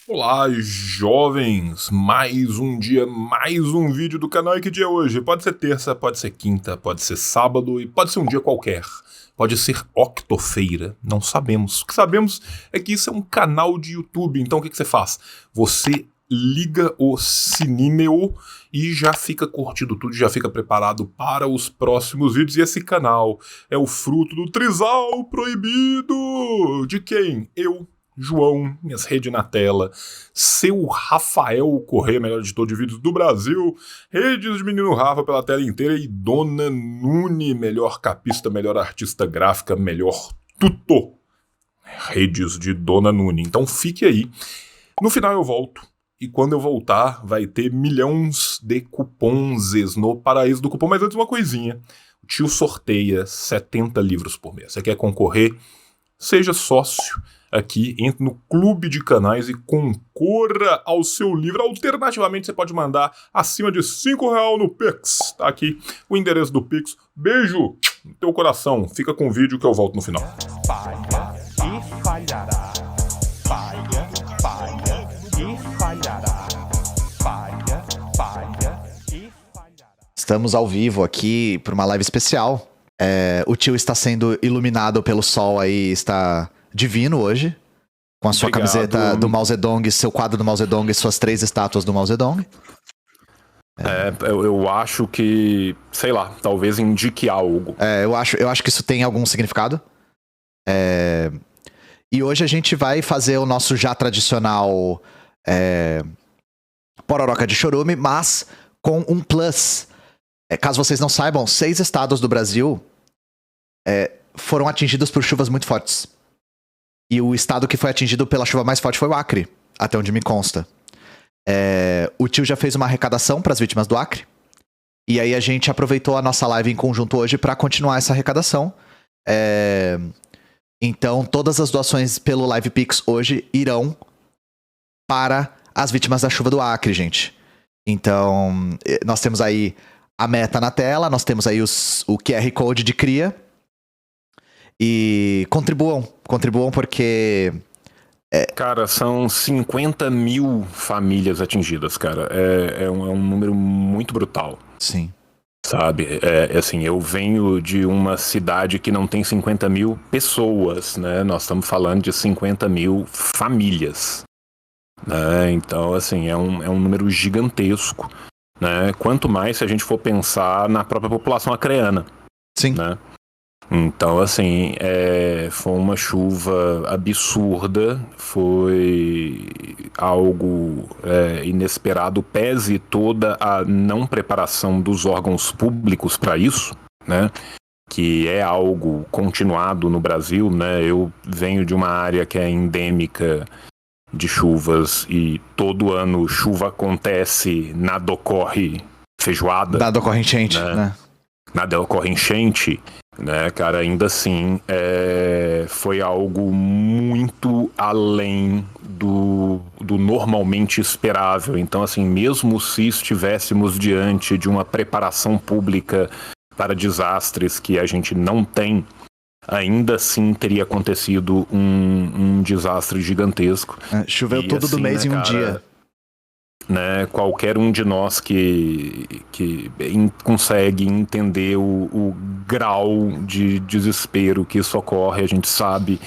Olá, jovens! Mais um dia, mais um vídeo do canal. E que dia é hoje? Pode ser terça, pode ser quinta, pode ser sábado e pode ser um dia qualquer. Pode ser octofeira, não sabemos. O que sabemos é que isso é um canal de YouTube. Então o que você faz? Você liga o sininho e já fica curtindo tudo, já fica preparado para os próximos vídeos. E esse canal é o fruto do trisal proibido. De quem? Eu, João, minhas redes na tela, seu Rafael Corrêa, melhor editor de vídeos do Brasil, redes de Menino Rafa pela tela inteira e Dona Nune, melhor capista, melhor artista gráfica, melhor tudo. Redes de Dona Nune. Então fique aí. No final eu volto. E quando eu voltar, vai ter milhões de cupons no paraíso do cupom. Mas antes uma coisinha. O tio sorteia 70 livros por mês. Você quer concorrer? Seja sócio aqui, entre no clube de canais e concorra ao seu livro. Alternativamente, você pode mandar acima de R$5 no Pix. Tá aqui o endereço do Pix. Beijo no teu coração. Fica com o vídeo que eu volto no final. Falha e falhará. Falha, falha e falhará. Falha, falha e falhará. Estamos ao vivo aqui para uma live especial. O tio está sendo iluminado pelo sol aí, está divino hoje. Com a sua camiseta do Mao Zedong, seu quadro do Mao Zedong e suas 3 estátuas do Mao Zedong. Eu acho que, sei lá, talvez indique algo. Eu acho que isso tem algum significado. E hoje a gente vai fazer o nosso já tradicional Pororoca de Chorume, mas com um plus. Caso vocês não saibam, 6 estados do Brasil foram atingidos por chuvas muito fortes. E o estado que foi atingido pela chuva mais forte foi o Acre, até onde me consta. O tio já fez uma arrecadação para as vítimas do Acre. E aí a gente aproveitou a nossa live em conjunto hoje para continuar essa arrecadação. Então todas as doações pelo Live Pix hoje irão para as vítimas da chuva do Acre, gente. Então nós temos aí a meta na tela, nós temos aí o QR Code de cria. E contribuam porque... Cara, são 50 mil famílias atingidas, cara. É um número muito brutal. Sim. Sabe, assim, eu venho de uma cidade que não tem 50 mil pessoas, né? Nós estamos falando de 50 mil famílias, né? Então, assim, é um número gigantesco, né? Quanto mais se a gente for pensar na própria população acreana. Sim. Né? Então, assim, foi uma chuva absurda, foi algo inesperado, pese toda a não preparação dos órgãos públicos para isso, né? Que é algo continuado no Brasil, né? Eu venho de uma área que é endêmica de chuvas e todo ano chuva acontece, nada ocorre feijoada. Nada ocorre enchente, né? Nada ocorre enchente, né, cara, ainda assim foi algo muito além do normalmente esperável. Então, assim, mesmo se estivéssemos diante de uma preparação pública para desastres que a gente não tem, ainda assim teria acontecido um desastre gigantesco. Choveu tudo assim, do mês, né, em um dia. Né, qualquer um de nós que consegue entender o grau de desespero que isso ocorre, a gente sabe,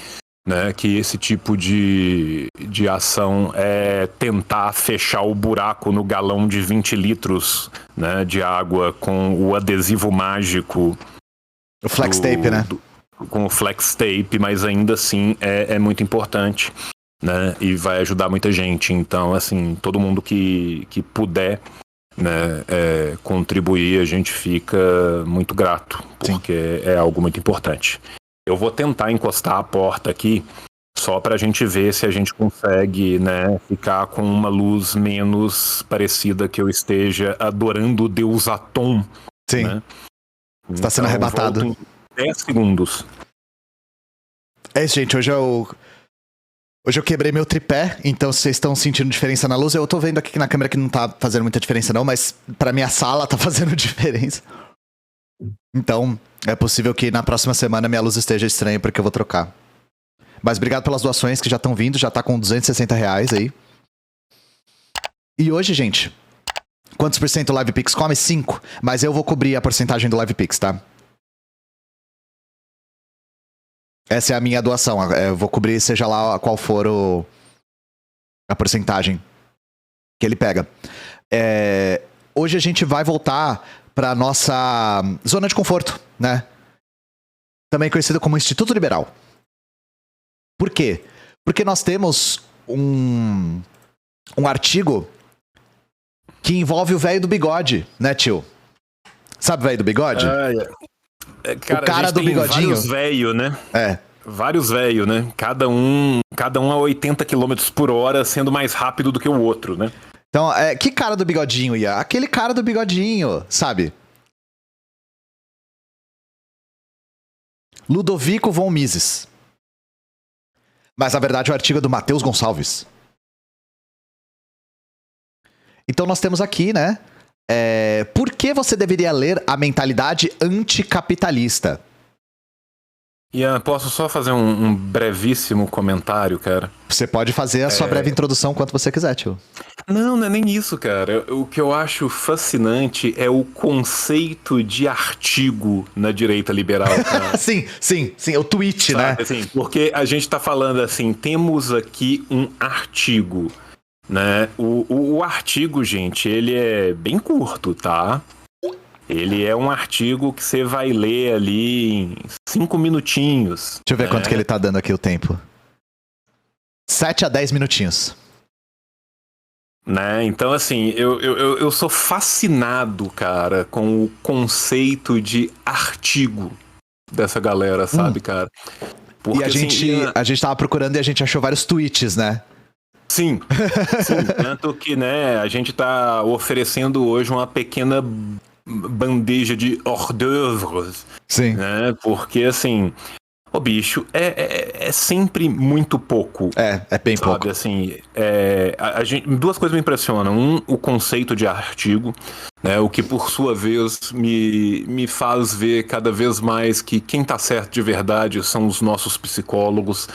né, que esse tipo de ação é tentar fechar o buraco no galão de 20 litros, né, de água com o adesivo mágico. O flex tape, né? Com o flex tape, mas ainda assim é muito importante. Né, e vai ajudar muita gente. Então, assim, todo mundo que puder, né, contribuir, a gente fica muito grato, porque é algo muito importante. Eu vou tentar encostar a porta aqui, só pra gente ver se a gente consegue, né, ficar com uma luz menos parecida, que eu esteja adorando o deus Atom. Sim. Né? Está sendo arrebatado. Volto em 10 segundos. É isso, gente. Hoje eu quebrei meu tripé, então vocês estão sentindo diferença na luz. Eu tô vendo aqui na câmera que não tá fazendo muita diferença não, mas pra minha sala tá fazendo diferença. Então, é possível que na próxima semana minha luz esteja estranha porque eu vou trocar. Mas obrigado pelas doações que já estão vindo, já tá com R$260 aí. E hoje, gente, quantos por cento o LivePix come? 5. Mas eu vou cobrir a porcentagem do LivePix, tá? Essa é a minha doação. Eu vou cobrir, seja lá qual for a porcentagem que ele pega. Hoje a gente vai voltar pra nossa zona de conforto, né? Também conhecido como Instituto Liberal. Por quê? Porque nós temos um artigo que envolve o velho do bigode, né, tio? Sabe o velho do bigode? Cara, O cara do bigodinho. Vários velhos, né? É. Vários velhos, né? Cada um a 80 km por hora, sendo mais rápido do que o outro, né? Então, que cara do bigodinho, Ia? Aquele cara do bigodinho, sabe? Ludovico von Mises. Mas, na verdade, o artigo é do Matheus Gonçalves. Então, nós temos aqui, né? Por que você deveria ler A Mentalidade Anticapitalista? Ian, posso só fazer um brevíssimo comentário, cara? Você pode fazer a sua breve introdução quanto você quiser, tio. Não é nem isso, cara. O que eu acho fascinante é o conceito de artigo na direita liberal, cara. sim, o tweet, Sabe, né? assim, porque a gente tá falando assim, temos aqui um artigo, né? O artigo, gente, ele é bem curto, tá? Ele é um artigo que você vai ler ali em 5 minutinhos. Deixa eu ver quanto que ele tá dando aqui o tempo. 7 a 10 minutinhos. Né? Então, assim, eu sou fascinado, cara, com o conceito de artigo dessa galera, sabe, cara? Porque, E a gente tava procurando e a gente achou vários tweets, né? Sim, tanto que, né, a gente tá oferecendo hoje uma pequena bandeja de hors d'oeuvres, Sim. né? Porque, assim, o bicho é sempre muito pouco. É bem sabe? pouco. Assim, duas coisas me impressionam. O conceito de artigo, né? O que, por sua vez, me faz ver cada vez mais que quem tá certo de verdade são os nossos psicólogos,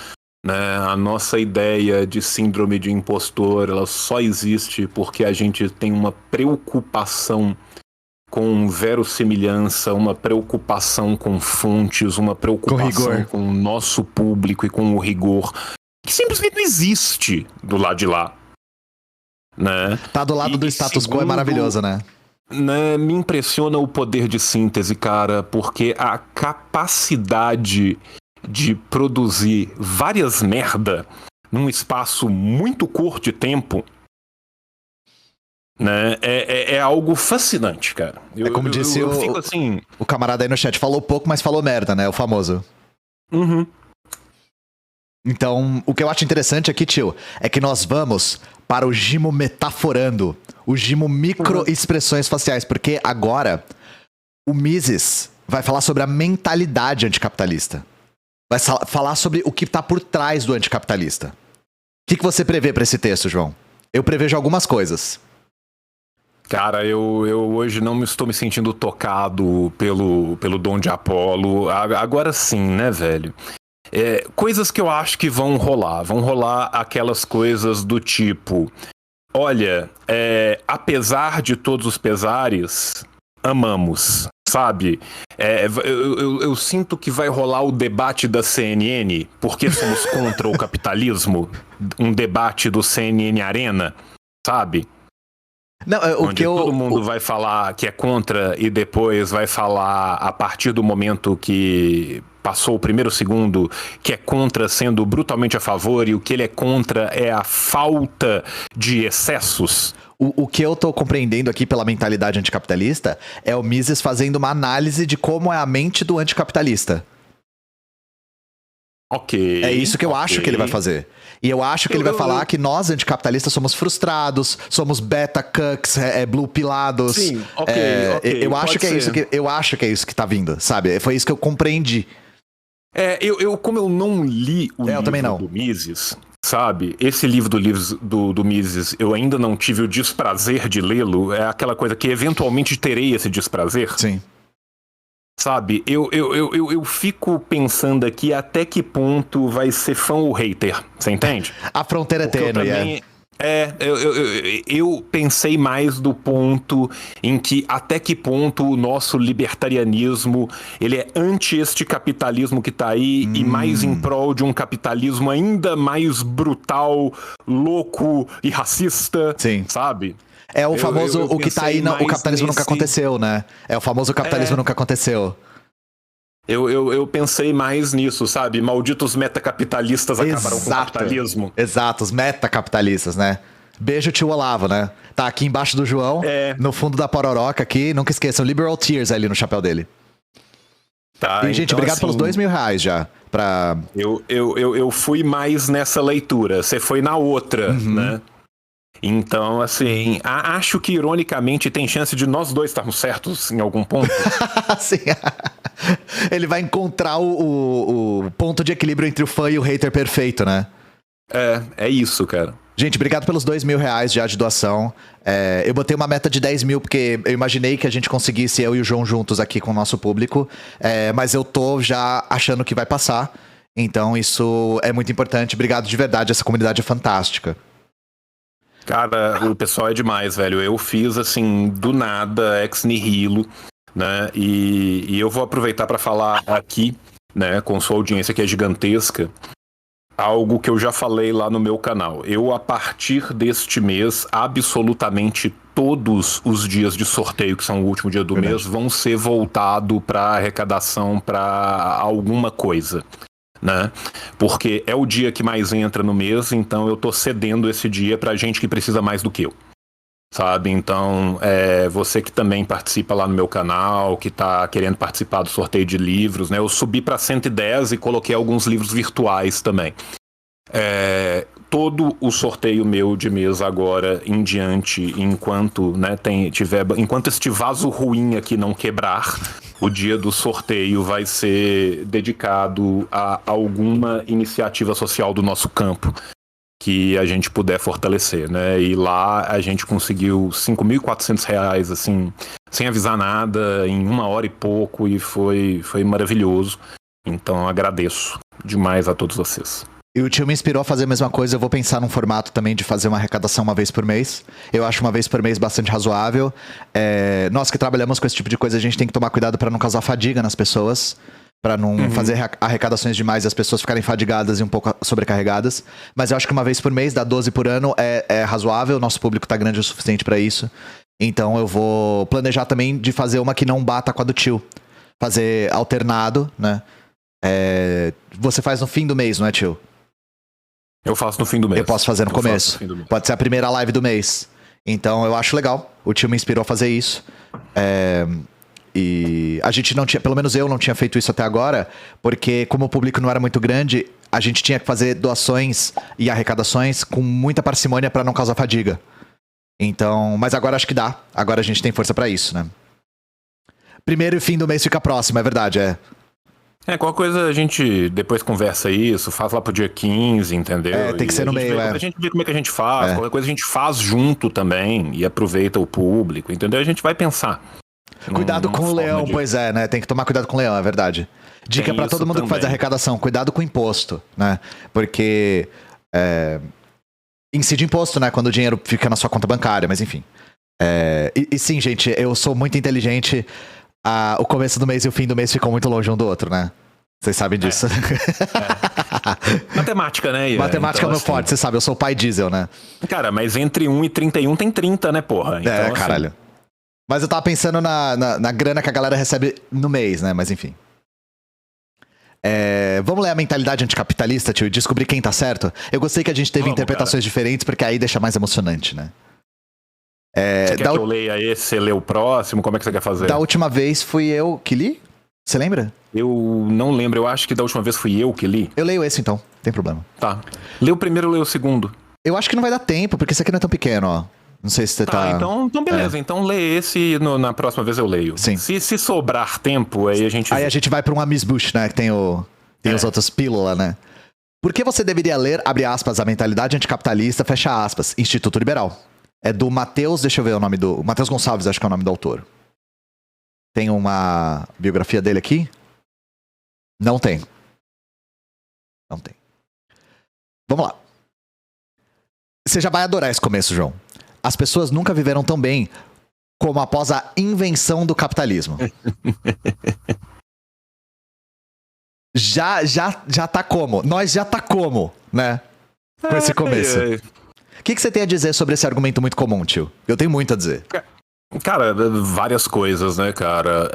né? A nossa ideia de síndrome de impostor, ela só existe porque a gente tem uma preocupação com verossimilhança, uma preocupação com fontes, uma preocupação com o nosso público e com o rigor, que simplesmente não existe do lado de lá, né? Tá do lado do status quo, é maravilhoso, né? Me impressiona o poder de síntese, cara, porque a capacidade de produzir várias merda num espaço muito curto de tempo, né? É algo fascinante, cara. Como disse eu fico assim... o camarada aí no chat, falou pouco, mas falou merda, né? O famoso. Uhum. Então, o que eu acho interessante aqui, tio, é que nós vamos para o Gimo metaforando, o Gimo microexpressões faciais, porque agora o Mises vai falar sobre a mentalidade anticapitalista. Vai falar sobre o que tá por trás do anticapitalista. O que você prevê para esse texto, João? Eu prevejo algumas coisas. Cara, eu hoje não estou me sentindo tocado pelo dom de Apolo. Agora sim, né, velho? Coisas que eu acho que vão rolar. Vão rolar aquelas coisas do tipo... Olha, apesar de todos os pesares, amamos, sabe? Eu sinto que vai rolar o debate da CNN, porque somos contra o capitalismo. Um debate do CNN Arena, sabe? Não, onde todo mundo vai falar que é contra e depois vai falar a partir do momento que passou o primeiro segundo que é contra, sendo brutalmente a favor, e o que ele é contra é a falta de excessos. O que eu tô compreendendo aqui pela mentalidade anticapitalista é o Mises fazendo uma análise de como é a mente do anticapitalista. Ok. É isso que eu acho que ele vai fazer. E eu acho que ele vai falar que nós, anticapitalistas, somos frustrados, somos beta-cucks, blue pilados. Sim, ok. Eu acho que é isso que tá vindo, sabe? Foi isso que eu compreendi. Como eu não li o livro do Mises, sabe? Esse livro do Mises, eu ainda não tive o desprazer de lê-lo. É aquela coisa que eventualmente terei esse desprazer. Sim. Sabe, eu fico pensando aqui até que ponto vai ser fã ou hater, você entende? A fronteira é tênue, Eu pensei mais do ponto em que até que ponto o nosso libertarianismo ele é anti este capitalismo que tá aí e mais em prol de um capitalismo ainda mais brutal, louco e racista, Sim. sabe? É o famoso, eu o que tá aí, pensei o capitalismo mais nunca nesse- aconteceu, né? É o famoso capitalismo nunca aconteceu. Eu pensei mais nisso, sabe? Malditos metacapitalistas acabaram com o Exato. capitalismo. Exato, os metacapitalistas, né? Beijo, tio Olavo, né? Tá aqui embaixo do João, no fundo da pororoca aqui. Nunca esqueçam, Liberal Tears ali no chapéu dele. Tá, E, gente, então, obrigado assim, pelos R$2.000 já. Pra... Eu fui mais nessa leitura, você foi na outra, né? Então, assim, acho que ironicamente tem chance de nós dois estarmos certos em algum ponto. Assim, ele vai encontrar o ponto de equilíbrio entre o fã e o hater perfeito, né? É isso, cara. Gente, obrigado pelos R$2.000 já de doação. Eu botei uma meta de 10 mil, porque eu imaginei que a gente conseguisse, eu e o João juntos aqui com o nosso público. Mas eu tô já achando que vai passar. Então isso é muito importante. Obrigado de verdade, essa comunidade é fantástica. Cara, o pessoal é demais, velho. Eu fiz, assim, do nada, ex nihilo, né? E eu vou aproveitar para falar aqui, né, com sua audiência que é gigantesca, algo que eu já falei lá no meu canal. Eu, a partir deste mês, absolutamente todos os dias de sorteio, que são o último dia do mês, vão ser voltados para arrecadação para alguma coisa, né? Porque é o dia que mais entra no mês, então eu tô cedendo esse dia pra gente que precisa mais do que eu, sabe? Então, você que também participa lá no meu canal, que tá querendo participar do sorteio de livros, né? Eu subi pra 110 e coloquei alguns livros virtuais também. Todo o sorteio meu de mês agora em diante, enquanto, né, enquanto este vaso ruim aqui não quebrar, o dia do sorteio vai ser dedicado a alguma iniciativa social do nosso campo que a gente puder fortalecer, né? E lá a gente conseguiu R$5.400, assim, sem avisar nada, em 1 hora e pouco, e foi maravilhoso. Então agradeço demais a todos vocês. E o tio me inspirou a fazer a mesma coisa. Eu vou pensar num formato também de fazer uma arrecadação uma vez por mês. Eu acho uma vez por mês bastante razoável. Nós que trabalhamos com esse tipo de coisa, a gente tem que tomar cuidado para não causar fadiga nas pessoas. Para não fazer arrecadações demais e as pessoas ficarem fadigadas e um pouco sobrecarregadas. Mas eu acho que uma vez por mês, dá 12 por ano, é razoável. Nosso público tá grande o suficiente para isso. Então eu vou planejar também de fazer uma que não bata com a do tio. Fazer alternado, né? Você faz no fim do mês, não é, tio? Eu faço no fim do mês. Eu posso fazer no começo. Pode ser a primeira live do mês. Então eu acho legal. O tio me inspirou a fazer isso. E a gente não tinha, pelo menos eu não tinha feito isso até agora, porque como o público não era muito grande, a gente tinha que fazer doações e arrecadações com muita parcimônia para não causar fadiga. Então, mas agora acho que dá. Agora a gente tem força para isso, né? Primeiro e fim do mês fica próximo, é verdade, qualquer coisa a gente depois conversa isso, faz lá pro dia 15, entendeu? Tem que ser no meio, A gente vê como é que a gente faz, qualquer coisa a gente faz junto também e aproveita o público, entendeu? A gente vai pensar. Cuidado com o leão, pois é, né? Tem que tomar cuidado com o leão, é verdade. Dica pra todo mundo também que faz arrecadação, cuidado com o imposto, né? Porque incide imposto, né? Quando o dinheiro fica na sua conta bancária, mas enfim. E sim, gente, eu sou muito inteligente. O começo do mês e o fim do mês ficam muito longe um do outro, né? Vocês sabem disso. Matemática, né, Ian? Matemática então, é meu forte, você sabe, eu sou o pai diesel, né? Cara, mas entre 1 e 31 tem 30, né, porra? Então, caralho. Assim... Mas eu tava pensando na grana que a galera recebe no mês, né? Mas enfim. Vamos ler a mentalidade anticapitalista, tio, e descobrir quem tá certo? Eu gostei que a gente teve interpretações diferentes, porque aí deixa mais emocionante, né? Você quer que eu leia esse, você lê o próximo? Como é que você quer fazer? Da última vez fui eu que li? Você lembra? Eu não lembro, eu acho que da última vez fui eu que li. Eu leio esse então, não tem problema. Tá. Lê o primeiro, lê o segundo. Eu acho que não vai dar tempo, porque esse aqui não é tão pequeno, ó. Não sei se você tá... Então beleza, então lê esse e na próxima vez eu leio. Sim. Se sobrar tempo, aí a gente... Aí a gente vai pra um Amuse-Bush, né, que tem os outros pílulas, né? Por que você deveria ler, abre aspas, a mentalidade anticapitalista, fecha aspas, Instituto Liberal? É do Matheus, deixa eu ver o nome do... Matheus Gonçalves, acho que é o nome do autor. Tem uma biografia dele aqui? Não tem. Não tem. Vamos lá. Você já vai adorar esse começo, João. As pessoas nunca viveram tão bem como após a invenção do capitalismo. Já tá como? Nós já tá como, né? Com esse começo. O que você tem a dizer sobre esse argumento muito comum, tio? Eu tenho muito a dizer. Cara, várias coisas, né, cara?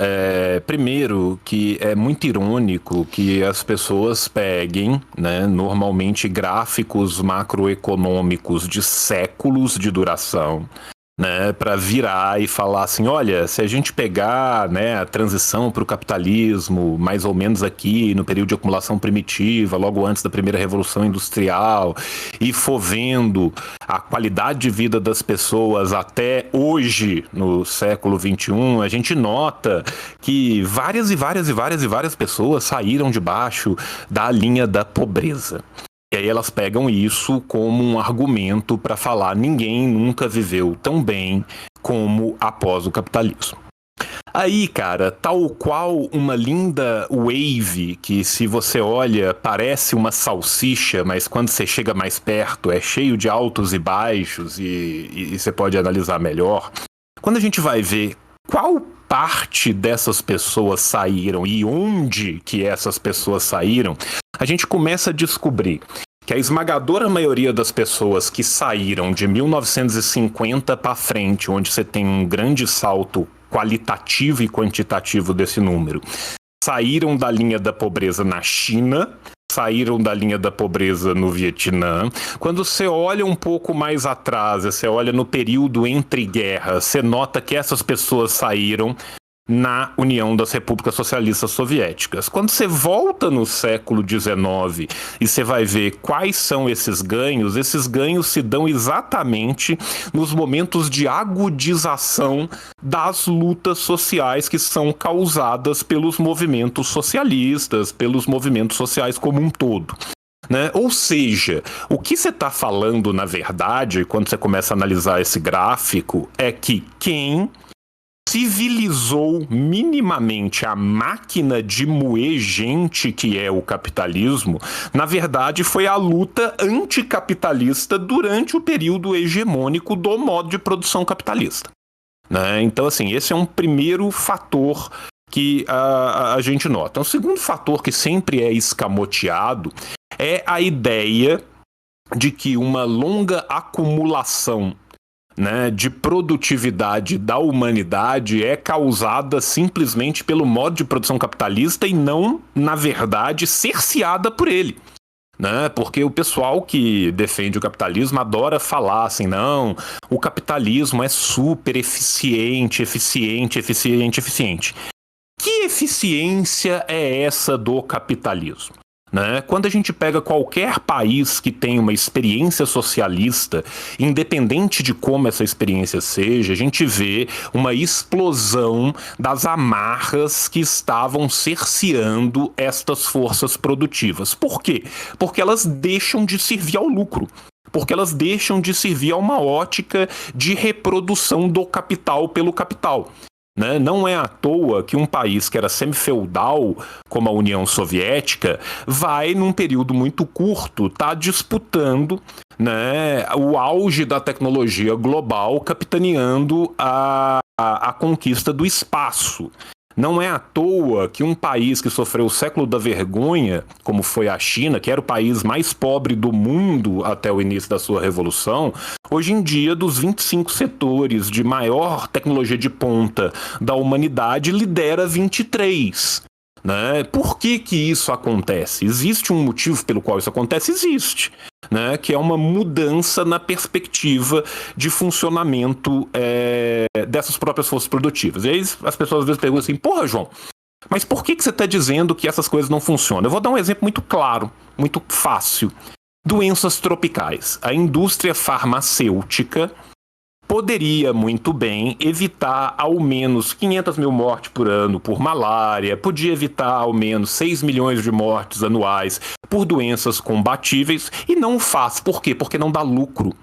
Primeiro, que é muito irônico que as pessoas peguem, né, normalmente gráficos macroeconômicos de séculos de duração, né, para virar e falar assim, olha, se a gente pegar, né, a transição para o capitalismo, mais ou menos aqui no período de acumulação primitiva, logo antes da primeira revolução industrial, e for vendo a qualidade de vida das pessoas até hoje, no século XXI, a gente nota que várias pessoas saíram debaixo da linha da pobreza. E aí elas pegam isso como um argumento para falar ninguém nunca viveu tão bem como após o capitalismo. Aí, cara, tal qual uma linda wave que, se você olha, parece uma salsicha, mas quando você chega mais perto é cheio de altos e baixos e você pode analisar melhor. Quando a gente vai ver qual parte dessas pessoas saíram e onde que essas pessoas saíram, a gente começa a descobrir que a esmagadora maioria das pessoas que saíram de 1950 para frente, onde você tem um grande salto qualitativo e quantitativo desse número, saíram da linha da pobreza na China, saíram da linha da pobreza no Vietnã. Quando você olha um pouco mais atrás, você olha no período entre guerras, você nota que essas pessoas saíram na União das Repúblicas Socialistas Soviéticas. Quando você volta no século XIX e você vai ver quais são esses ganhos se dão exatamente nos momentos de agudização das lutas sociais que são causadas pelos movimentos socialistas, pelos movimentos sociais como um todo. Né? Ou seja, o que você está falando, na verdade, quando você começa a analisar esse gráfico, é que quem civilizou minimamente a máquina de moer gente que é o capitalismo, na verdade foi a luta anticapitalista durante o período hegemônico do modo de produção capitalista. Né? Então, assim, esse é um primeiro fator que a gente nota. Um segundo fator que sempre é escamoteado é a ideia de que uma longa acumulação, né, de produtividade da humanidade é causada simplesmente pelo modo de produção capitalista e não, na verdade, cerceada por ele. Né? Porque o pessoal que defende o capitalismo adora falar assim, não, o capitalismo é super eficiente. Que eficiência é essa do capitalismo? Né? Quando a gente pega qualquer país que tem uma experiência socialista, independente de como essa experiência seja, a gente vê uma explosão das amarras que estavam cerceando estas forças produtivas. Por quê? Porque elas deixam de servir ao lucro. Porque elas deixam de servir a uma ótica de reprodução do capital pelo capital. Né? Não é à toa que um país que era semi-feudal, como a União Soviética, vai, num período muito curto, tá disputando, né, o auge da tecnologia global, capitaneando a conquista do espaço. Não é à toa que um país que sofreu o século da vergonha, como foi a China, que era o país mais pobre do mundo até o início da sua revolução, hoje em dia, dos 25 setores de maior tecnologia de ponta da humanidade, lidera 23. Né? Por que isso acontece? Existe um motivo pelo qual isso acontece? Existe. Né? Que é uma mudança na perspectiva de funcionamento dessas próprias forças produtivas. E aí as pessoas às vezes perguntam assim, porra, João, mas por que você está dizendo que essas coisas não funcionam? Eu vou dar um exemplo muito claro, muito fácil. Doenças tropicais. A indústria farmacêutica poderia muito bem evitar ao menos 500 mil mortes por ano por malária, podia evitar ao menos 6 milhões de mortes anuais por doenças combatíveis e não o faz. Por quê? Porque não dá lucro.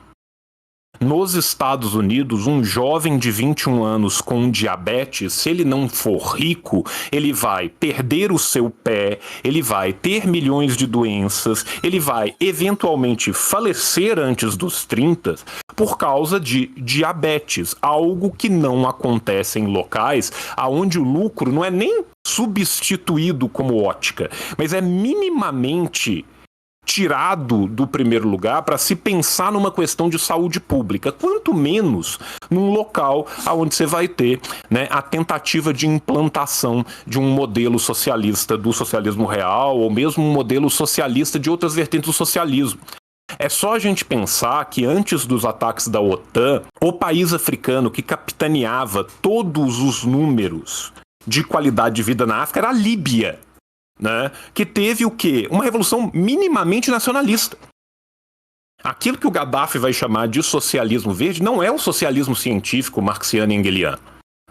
Nos Estados Unidos, um jovem de 21 anos com diabetes, se ele não for rico, ele vai perder o seu pé, ele vai ter milhões de doenças, ele vai eventualmente falecer antes dos 30 por causa de diabetes, algo que não acontece em locais onde o lucro não é nem substituído como ótica, mas é minimamente tirado do primeiro lugar para se pensar numa questão de saúde pública, quanto menos num local onde você vai ter, né, a tentativa de implantação de um modelo socialista do socialismo real ou mesmo um modelo socialista de outras vertentes do socialismo. É só a gente pensar que antes dos ataques da OTAN, o país africano que capitaneava todos os números de qualidade de vida na África era a Líbia. Né, que teve o quê? Uma revolução minimamente nacionalista. Aquilo que o Gaddafi vai chamar de socialismo verde não é o socialismo científico marxiano e engeliano.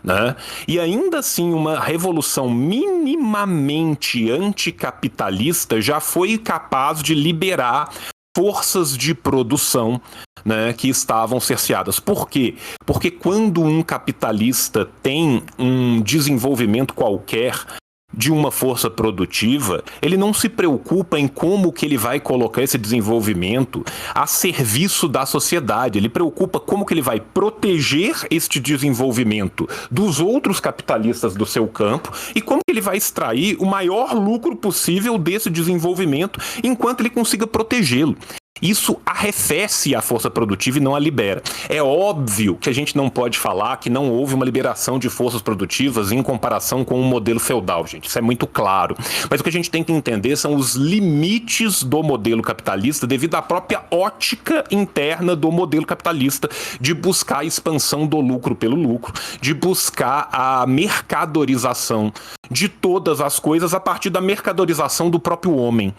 Né? E ainda assim uma revolução minimamente anticapitalista já foi capaz de liberar forças de produção, né, que estavam cerceadas. Por quê? Porque quando um capitalista tem um desenvolvimento qualquer de uma força produtiva, ele não se preocupa em como que ele vai colocar esse desenvolvimento a serviço da sociedade. Ele preocupa como que ele vai proteger este desenvolvimento dos outros capitalistas do seu campo e como que ele vai extrair o maior lucro possível desse desenvolvimento enquanto ele consiga protegê-lo. Isso arrefece a força produtiva e não a libera. É óbvio que a gente não pode falar que não houve uma liberação de forças produtivas em comparação com um modelo feudal, gente. Isso é muito claro. Mas o que a gente tem que entender são os limites do modelo capitalista devido à própria ótica interna do modelo capitalista de buscar a expansão do lucro pelo lucro, de buscar a mercadorização de todas as coisas a partir da mercadorização do próprio homem.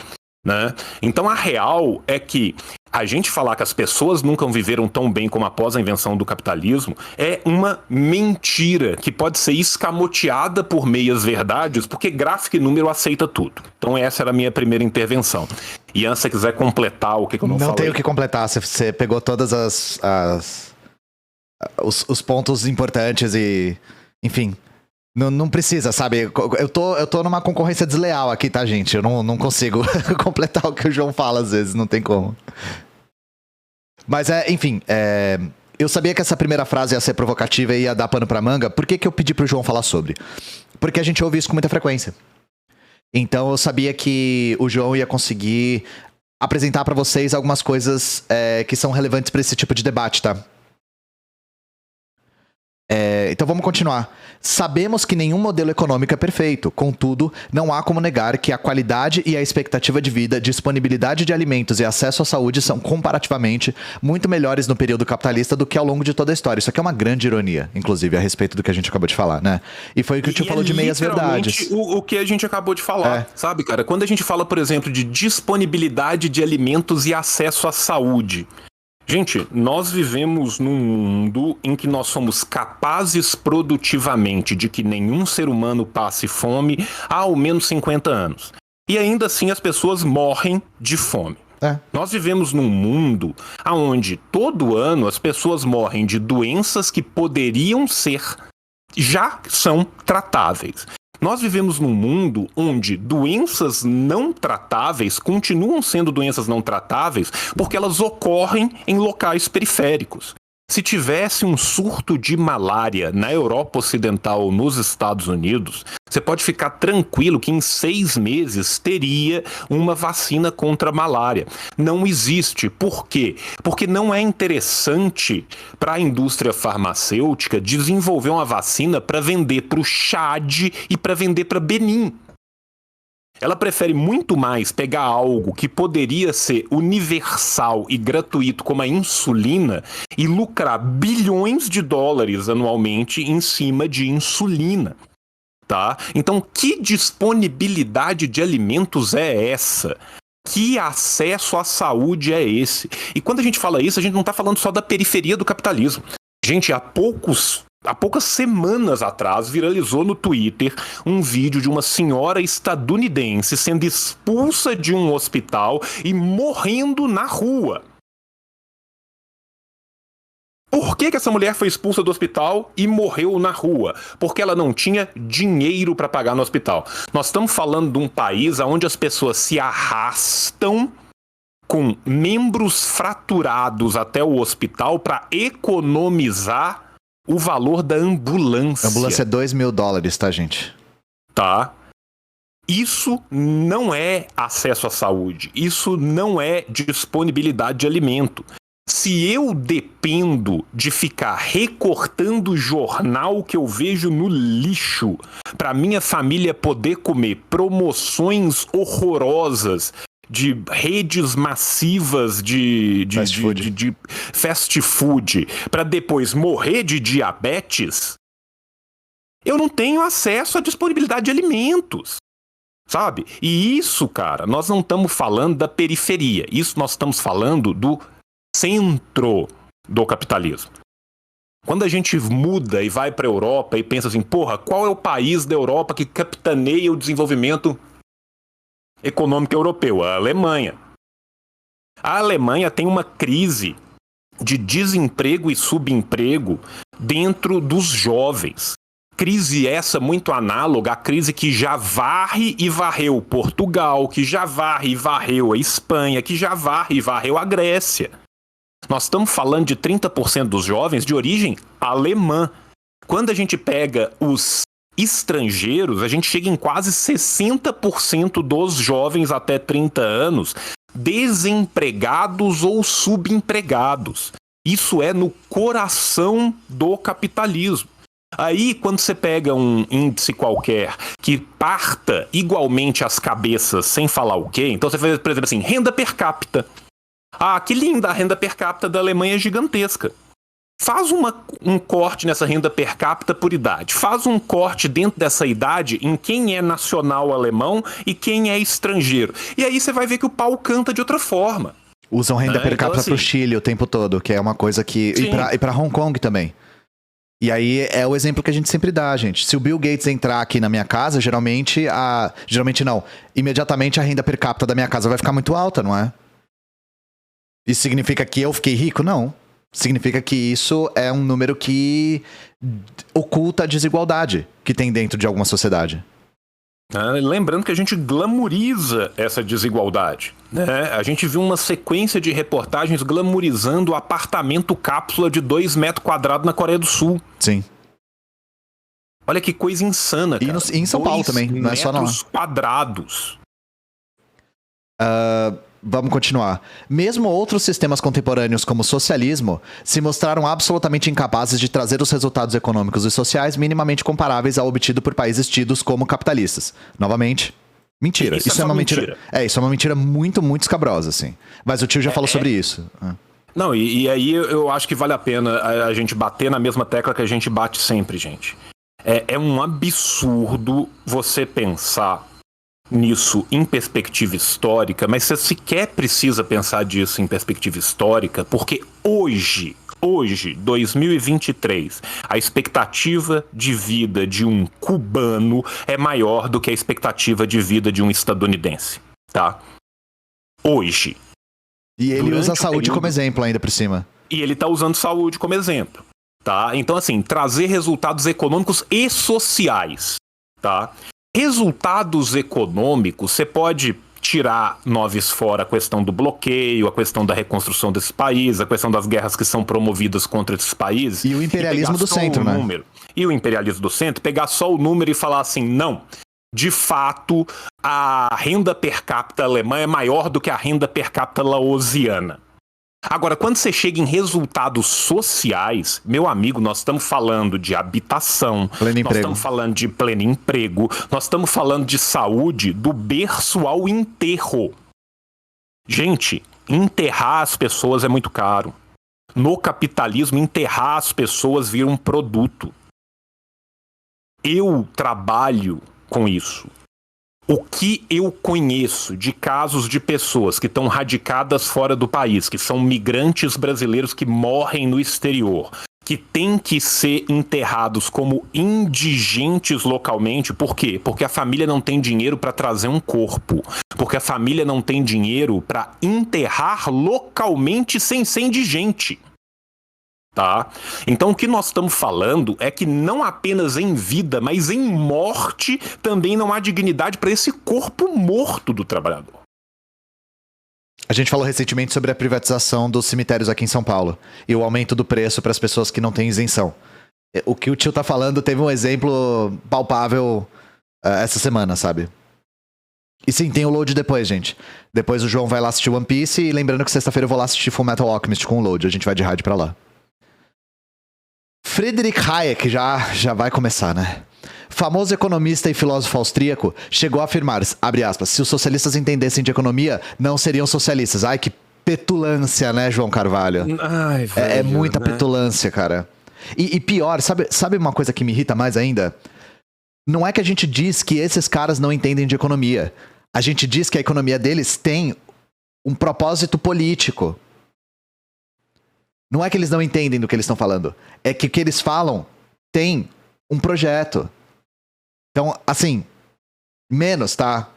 Né? Então a real é que a gente falar que as pessoas nunca viveram tão bem como após a invenção do capitalismo é uma mentira que pode ser escamoteada por meias verdades, porque gráfico e número aceita tudo. Então essa era a minha primeira intervenção. Ian, se você quiser completar o que eu não falei. Não tenho o que completar, você pegou todas os pontos importantes e, enfim... Não precisa, sabe? Eu tô numa concorrência desleal aqui, tá, gente? Eu não consigo completar o que o João fala às vezes, não tem como. Mas, enfim, eu sabia que essa primeira frase ia ser provocativa e ia dar pano pra manga. Por que eu pedi pro João falar sobre? Porque a gente ouve isso com muita frequência. Então eu sabia que o João ia conseguir apresentar pra vocês algumas coisas que são relevantes pra esse tipo de debate, tá? Então vamos continuar. Sabemos que nenhum modelo econômico é perfeito. Contudo, não há como negar que a qualidade e a expectativa de vida, disponibilidade de alimentos e acesso à saúde são comparativamente muito melhores no período capitalista do que ao longo de toda a história. Isso aqui é uma grande ironia, inclusive, a respeito do que a gente acabou de falar, né? E foi o que o tio falou de meias verdades. O que a gente acabou de falar, sabe, cara? Quando a gente fala, por exemplo, de disponibilidade de alimentos e acesso à saúde... Gente, nós vivemos num mundo em que nós somos capazes produtivamente de que nenhum ser humano passe fome há ao menos 50 anos. E ainda assim as pessoas morrem de fome. Nós vivemos num mundo onde todo ano as pessoas morrem de doenças que poderiam ser, já são tratáveis. Nós vivemos num mundo onde doenças não tratáveis continuam sendo doenças não tratáveis porque elas ocorrem em locais periféricos. Se tivesse um surto de malária na Europa Ocidental ou nos Estados Unidos, você pode ficar tranquilo que em 6 meses teria uma vacina contra a malária. Não existe. Por quê? Porque não é interessante para a indústria farmacêutica desenvolver uma vacina para vender para o Chad e para vender para Benin. Ela prefere muito mais pegar algo que poderia ser universal e gratuito, como a insulina, e lucrar bilhões de dólares anualmente em cima de insulina. Tá? Então, que disponibilidade de alimentos é essa? Que acesso à saúde é esse? E quando a gente fala isso, a gente não está falando só da periferia do capitalismo. Gente, há poucas semanas atrás, viralizou no Twitter um vídeo de uma senhora estadunidense sendo expulsa de um hospital e morrendo na rua. Por que essa mulher foi expulsa do hospital e morreu na rua? Porque ela não tinha dinheiro para pagar no hospital. Nós estamos falando de um país onde as pessoas se arrastam com membros fraturados até o hospital para economizar o valor da ambulância. A ambulância é $2.000, tá, gente? Tá? Isso não é acesso à saúde. Isso não é disponibilidade de alimento. Se eu dependo de ficar recortando o jornal que eu vejo no lixo para minha família poder comer promoções horrorosas de redes massivas de fast food para depois morrer de diabetes, eu não tenho acesso à disponibilidade de alimentos. Sabe? E isso, cara, nós não estamos falando da periferia. Isso nós estamos falando do centro do capitalismo. Quando a gente muda e vai para a Europa e pensa assim, porra, qual é o país da Europa que capitaneia o desenvolvimento econômico europeu? A Alemanha. A Alemanha tem uma crise de desemprego e subemprego dentro dos jovens. Crise essa muito análoga à crise que já varre e varreu Portugal, que já varre e varreu a Espanha, que já varre e varreu a Grécia. Nós estamos falando de 30% dos jovens de origem alemã. Quando a gente pega os estrangeiros, a gente chega em quase 60% dos jovens até 30 anos desempregados ou subempregados. Isso é no coração do capitalismo. Aí, quando você pega um índice qualquer que parta igualmente as cabeças sem falar o quê, então você faz, por exemplo, assim, renda per capita. Ah, que linda, a renda per capita da Alemanha é gigantesca. Faz um corte nessa renda per capita por idade. Faz um corte dentro dessa idade em quem é nacional alemão e quem é estrangeiro. E aí você vai ver que o pau canta de outra forma. Usam renda per capita assim, pro Chile o tempo todo, que é uma coisa que... E pra Hong Kong também. E aí é o exemplo que a gente sempre dá, gente. Se o Bill Gates entrar aqui na minha casa, geralmente não. Imediatamente a renda per capita da minha casa vai ficar muito alta, não é? Isso significa que eu fiquei rico? Não. Significa que isso é um número que oculta a desigualdade que tem dentro de alguma sociedade. Lembrando que a gente glamoriza essa desigualdade, né? A gente viu uma sequência de reportagens glamorizando o apartamento cápsula de 2 metros quadrados na Coreia do Sul. Sim. Olha que coisa insana, cara. E em São Paulo também, não é só não. 2 metros quadrados. Vamos continuar. Mesmo outros sistemas contemporâneos, como o socialismo, se mostraram absolutamente incapazes de trazer os resultados econômicos e sociais minimamente comparáveis ao obtido por países tidos como capitalistas. Novamente, mentira. Isso é uma mentira. Isso é uma mentira muito, muito escabrosa, assim. Mas o tio já falou sobre isso. Não, e aí eu acho que vale a pena a gente bater na mesma tecla que a gente bate sempre, gente. É um absurdo você pensar nisso em perspectiva histórica, mas você sequer precisa pensar disso em perspectiva histórica, porque hoje, 2023, a expectativa de vida de um cubano é maior do que a expectativa de vida de um estadunidense, tá? Hoje. E ele usa a saúde como exemplo ainda por cima. E ele tá usando saúde como exemplo, tá? Então, assim, trazer resultados econômicos e sociais, tá? Resultados econômicos, você pode tirar noves fora a questão do bloqueio, a questão da reconstrução desses países, a questão das guerras que são promovidas contra esses países. E o imperialismo do centro, né? E o imperialismo do centro, pegar só o número e falar assim, não, de fato, a renda per capita alemã é maior do que a renda per capita laosiana. Agora, quando você chega em resultados sociais, meu amigo, nós estamos falando de habitação, nós estamos falando de pleno emprego, nós estamos falando de saúde do berço ao enterro. Gente, enterrar as pessoas é muito caro. No capitalismo, enterrar as pessoas vira um produto. Eu trabalho com isso. O que eu conheço de casos de pessoas que estão radicadas fora do país, que são migrantes brasileiros que morrem no exterior, que têm que ser enterrados como indigentes localmente, por quê? Porque a família não tem dinheiro para trazer um corpo, porque a família não tem dinheiro para enterrar localmente sem ser indigente. Tá? Então o que nós estamos falando é que não apenas em vida, mas em morte também não há dignidade para esse corpo morto do trabalhador. A gente falou recentemente sobre a privatização dos cemitérios aqui em São Paulo e o aumento do preço para as pessoas que não têm isenção. O que o tio tá falando teve um exemplo palpável essa semana, sabe? E sim, tem o load depois, gente. Depois o João vai lá assistir One Piece e lembrando que sexta-feira eu vou lá assistir Full Metal Alchemist com o load. A gente vai de rádio pra lá. Friedrich Hayek já vai começar, né? Famoso economista e filósofo austríaco chegou a afirmar, abre aspas, se os socialistas entendessem de economia, não seriam socialistas. Ai, que petulância, né, João Carvalho? Ai, velho, é muita né? petulância, cara. E pior, sabe uma coisa que me irrita mais ainda? Não é que a gente diz que esses caras não entendem de economia. A gente diz que a economia deles tem um propósito político. Não é que eles não entendem do que eles estão falando. É que o que eles falam tem um projeto. Então, assim, menos, tá?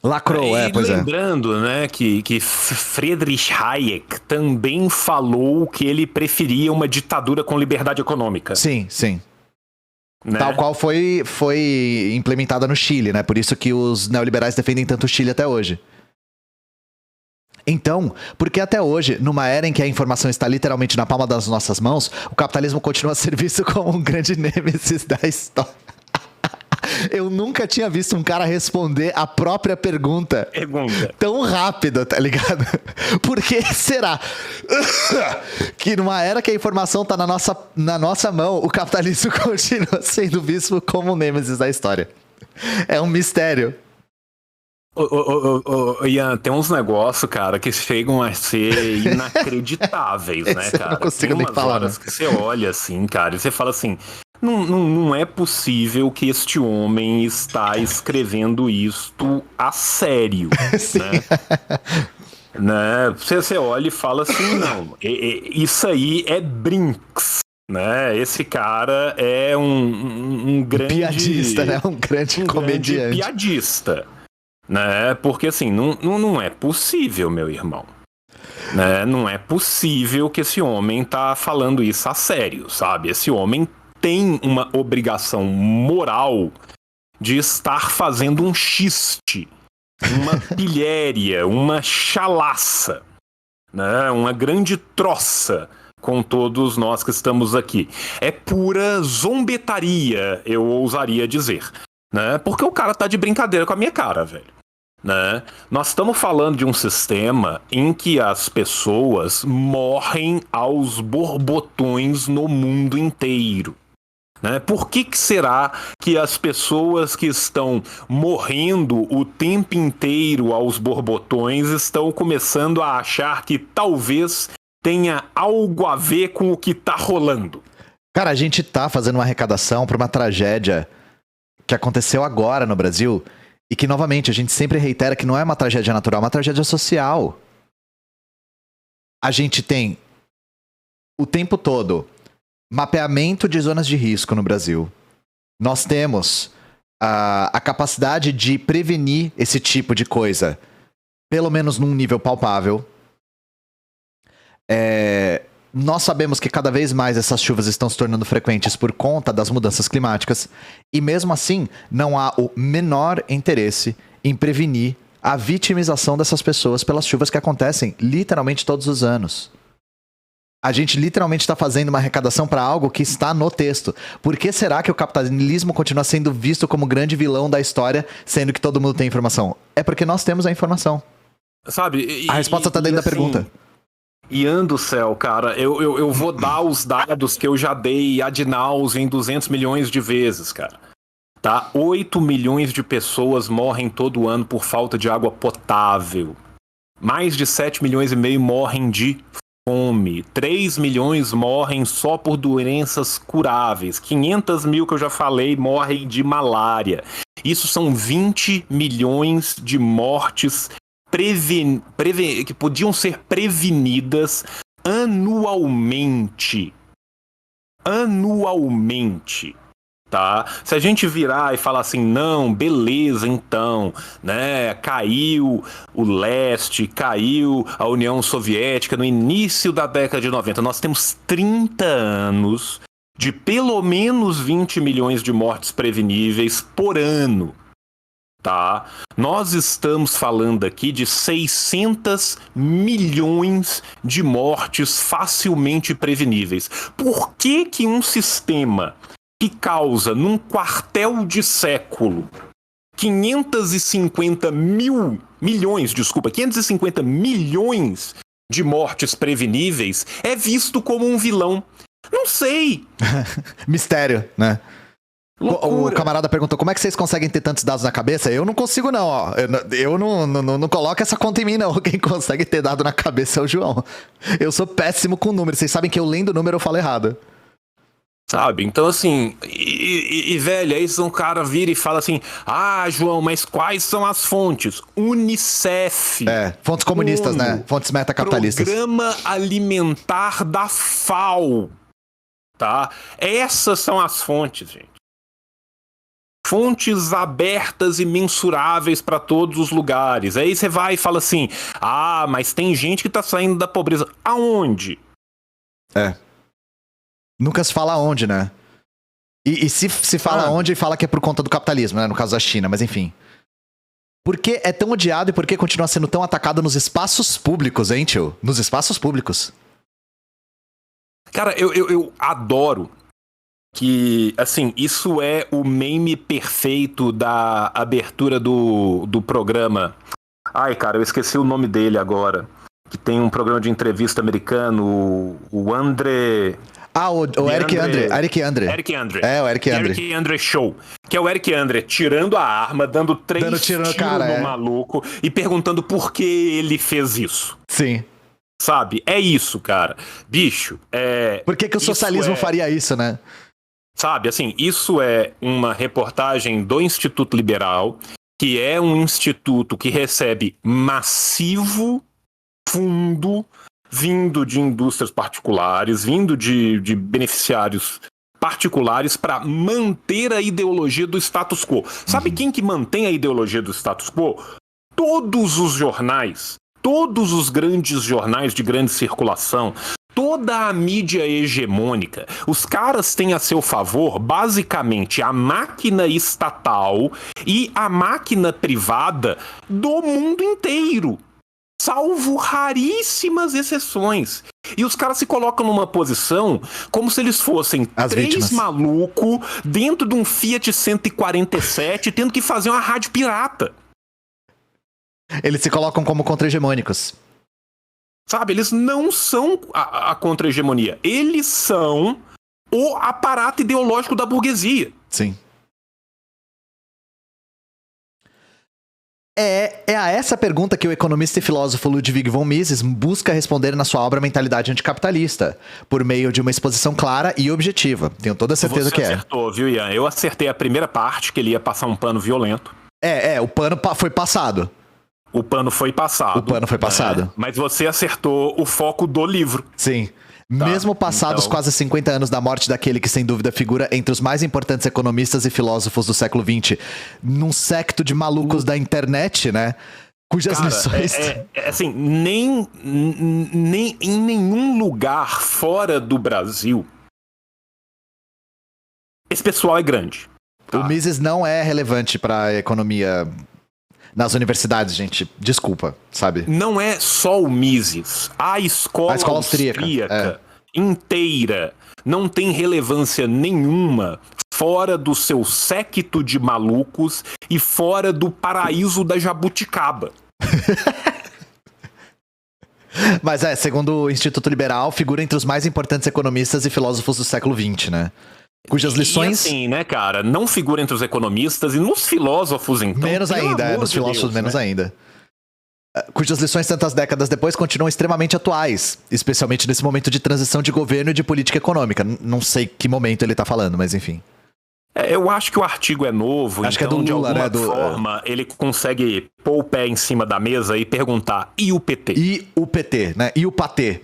Lacrou, pois é. Lembrando, né, que Friedrich Hayek também falou que ele preferia uma ditadura com liberdade econômica. Sim. Né? Tal qual foi implementada no Chile, né? Por isso que os neoliberais defendem tanto o Chile até hoje. Então, porque até hoje, numa era em que a informação está literalmente na palma das nossas mãos, o capitalismo continua a ser visto como um grande nêmesis da história. Eu nunca tinha visto um cara responder a própria pergunta tão rápido, tá ligado? Por que será que numa era que a informação tá na nossa mão, o capitalismo continua sendo visto como um nêmesis da história? É um mistério. Ian, tem uns negócios, cara, que chegam a ser inacreditáveis, né, cara? Eu não consigo tem nem falar, horas né? que você olha assim, cara, e você fala assim, não é possível que este homem está escrevendo isto a sério, né? Você olha e fala assim, não, isso aí é Brinks. Né? Esse cara é um grande piadista, né? Um grande comediante. Grande piadista. Né? Porque assim, não é possível, meu irmão. Né? Não é possível que esse homem tá falando isso a sério, sabe? Esse homem tem uma obrigação moral de estar fazendo um xiste, uma pilhéria, uma chalaça, né? Uma grande troça com todos nós que estamos aqui. É pura zombetaria, eu ousaria dizer. Né? Porque o cara tá de brincadeira com a minha cara, velho. Né? Nós estamos falando de um sistema em que as pessoas morrem aos borbotões no mundo inteiro. Né? Por que será que as pessoas que estão morrendo o tempo inteiro aos borbotões estão começando a achar que talvez tenha algo a ver com o que tá rolando? Cara, a gente tá fazendo uma arrecadação para uma tragédia que aconteceu agora no Brasil e que, novamente, a gente sempre reitera que não é uma tragédia natural, é uma tragédia social. A gente tem o tempo todo mapeamento de zonas de risco no Brasil. Nós temos a capacidade de prevenir esse tipo de coisa, pelo menos num nível palpável. Nós sabemos que cada vez mais essas chuvas estão se tornando frequentes por conta das mudanças climáticas e mesmo assim não há o menor interesse em prevenir a vitimização dessas pessoas pelas chuvas que acontecem literalmente todos os anos. A gente literalmente está fazendo uma arrecadação para algo que está no texto. Por que será que o capitalismo continua sendo visto como o grande vilão da história, sendo que todo mundo tem informação? É porque nós temos a informação. Sabe? A resposta está dentro da pergunta. Ian do céu, cara, eu vou dar os dados que eu já dei ad nauseam 200 milhões de vezes, cara. Tá? 8 milhões de pessoas morrem todo ano por falta de água potável. Mais de 7 milhões e meio morrem de fome. 3 milhões morrem só por doenças curáveis. 500 mil, que eu já falei, morrem de malária. Isso são 20 milhões de mortes que podiam ser prevenidas anualmente. tá? Se a gente virar e falar assim, não, beleza, então, né, caiu o leste, caiu a União Soviética no início da década de 90, nós temos 30 anos de pelo menos 20 milhões de mortes preveníveis por ano, tá? Nós estamos falando aqui de 600 milhões de mortes facilmente preveníveis. Por que que um sistema que causa, num quartel de século, 550 milhões de mortes preveníveis é visto como um vilão? Não sei. Mistério, né? O Loucura. camarada perguntou, como é que vocês conseguem ter tantos dados na cabeça? Eu não consigo não, ó. Eu não coloco essa conta em mim, não. Quem consegue ter dado na cabeça é o João. Eu sou péssimo com números. Vocês sabem que eu lendo o número eu falo errado. Sabe? Então, assim, velho, aí um cara vira e fala assim, ah, João, mas quais são as fontes? Unicef. Fontes comunistas, ONU, né? Fontes metacapitalistas. Programa Alimentar da FAO. Tá? Essas são as fontes, gente. Fontes abertas e mensuráveis para todos os lugares. Aí você vai e fala assim, ah, mas tem gente que tá saindo da pobreza. Aonde? Nunca se fala onde, né? E se fala onde, fala que é por conta do capitalismo, né? No caso da China, mas enfim. Por que é tão odiado e por que continua sendo tão atacado nos espaços públicos, hein, tio? Nos espaços públicos. Cara, eu adoro que, assim, isso é o meme perfeito da abertura do programa. Ai, cara, eu esqueci o nome dele agora. Que tem um programa de entrevista americano, o André... Ah, o Eric Andre. Eric Andre. É, o Eric Andre. Eric Andre Show. Que é o Eric Andre tirando a arma, dando tiro no cara, maluco e perguntando por que ele fez isso. Sim. Sabe? É isso, cara. Bicho, Por que o socialismo faria isso, né? Sabe, assim, isso é uma reportagem do Instituto Liberal, que é um instituto que recebe massivo fundo vindo de indústrias particulares, vindo de beneficiários particulares para manter a ideologia do status quo. Sabe quem que mantém a ideologia do status quo? Todos os jornais, todos os grandes jornais de grande circulação, toda a mídia hegemônica. Os caras têm a seu favor, basicamente, a máquina estatal e a máquina privada do mundo inteiro. Salvo raríssimas exceções. E os caras se colocam numa posição como se eles fossem três malucos dentro de um Fiat 147 tendo que fazer uma rádio pirata. Eles se colocam como contra-hegemônicos. Sabe, eles não são a contra-hegemonia. Eles são o aparato ideológico da burguesia. Sim. É a essa pergunta que o economista e filósofo Ludwig von Mises busca responder na sua obra Mentalidade Anticapitalista, por meio de uma exposição clara e objetiva. Tenho toda a certeza que é. Você acertou, viu, Ian? Eu acertei a primeira parte, que ele ia passar um pano violento. O pano foi passado. O pano foi passado. Né? Mas você acertou o foco do livro. Sim. Tá, mesmo passados quase 50 anos da morte daquele que sem dúvida figura entre os mais importantes economistas e filósofos do século XX, num secto de malucos da internet, né? Cujas lições... assim, nem em nenhum lugar fora do Brasil esse pessoal é grande. Tá? O Mises não é relevante para a economia... Nas universidades, gente, desculpa, sabe? Não é só o Mises. A escola austríaca inteira não tem relevância nenhuma fora do seu séquito de malucos e fora do paraíso da jabuticaba. Mas segundo o Instituto Liberal, figura entre os mais importantes economistas e filósofos do século XX, né? Cujas lições... E assim, né, cara, não figura entre os economistas e nos filósofos, então... Menos ainda, nos filósofos menos ainda. Cujas lições tantas décadas depois continuam extremamente atuais, especialmente nesse momento de transição de governo e de política econômica. Não sei que momento ele tá falando, mas enfim. Eu acho que o artigo é novo, acho então que é do Lula, de alguma forma ele consegue pôr o pé em cima da mesa e perguntar, e o PT? E o PT, né? E o patê?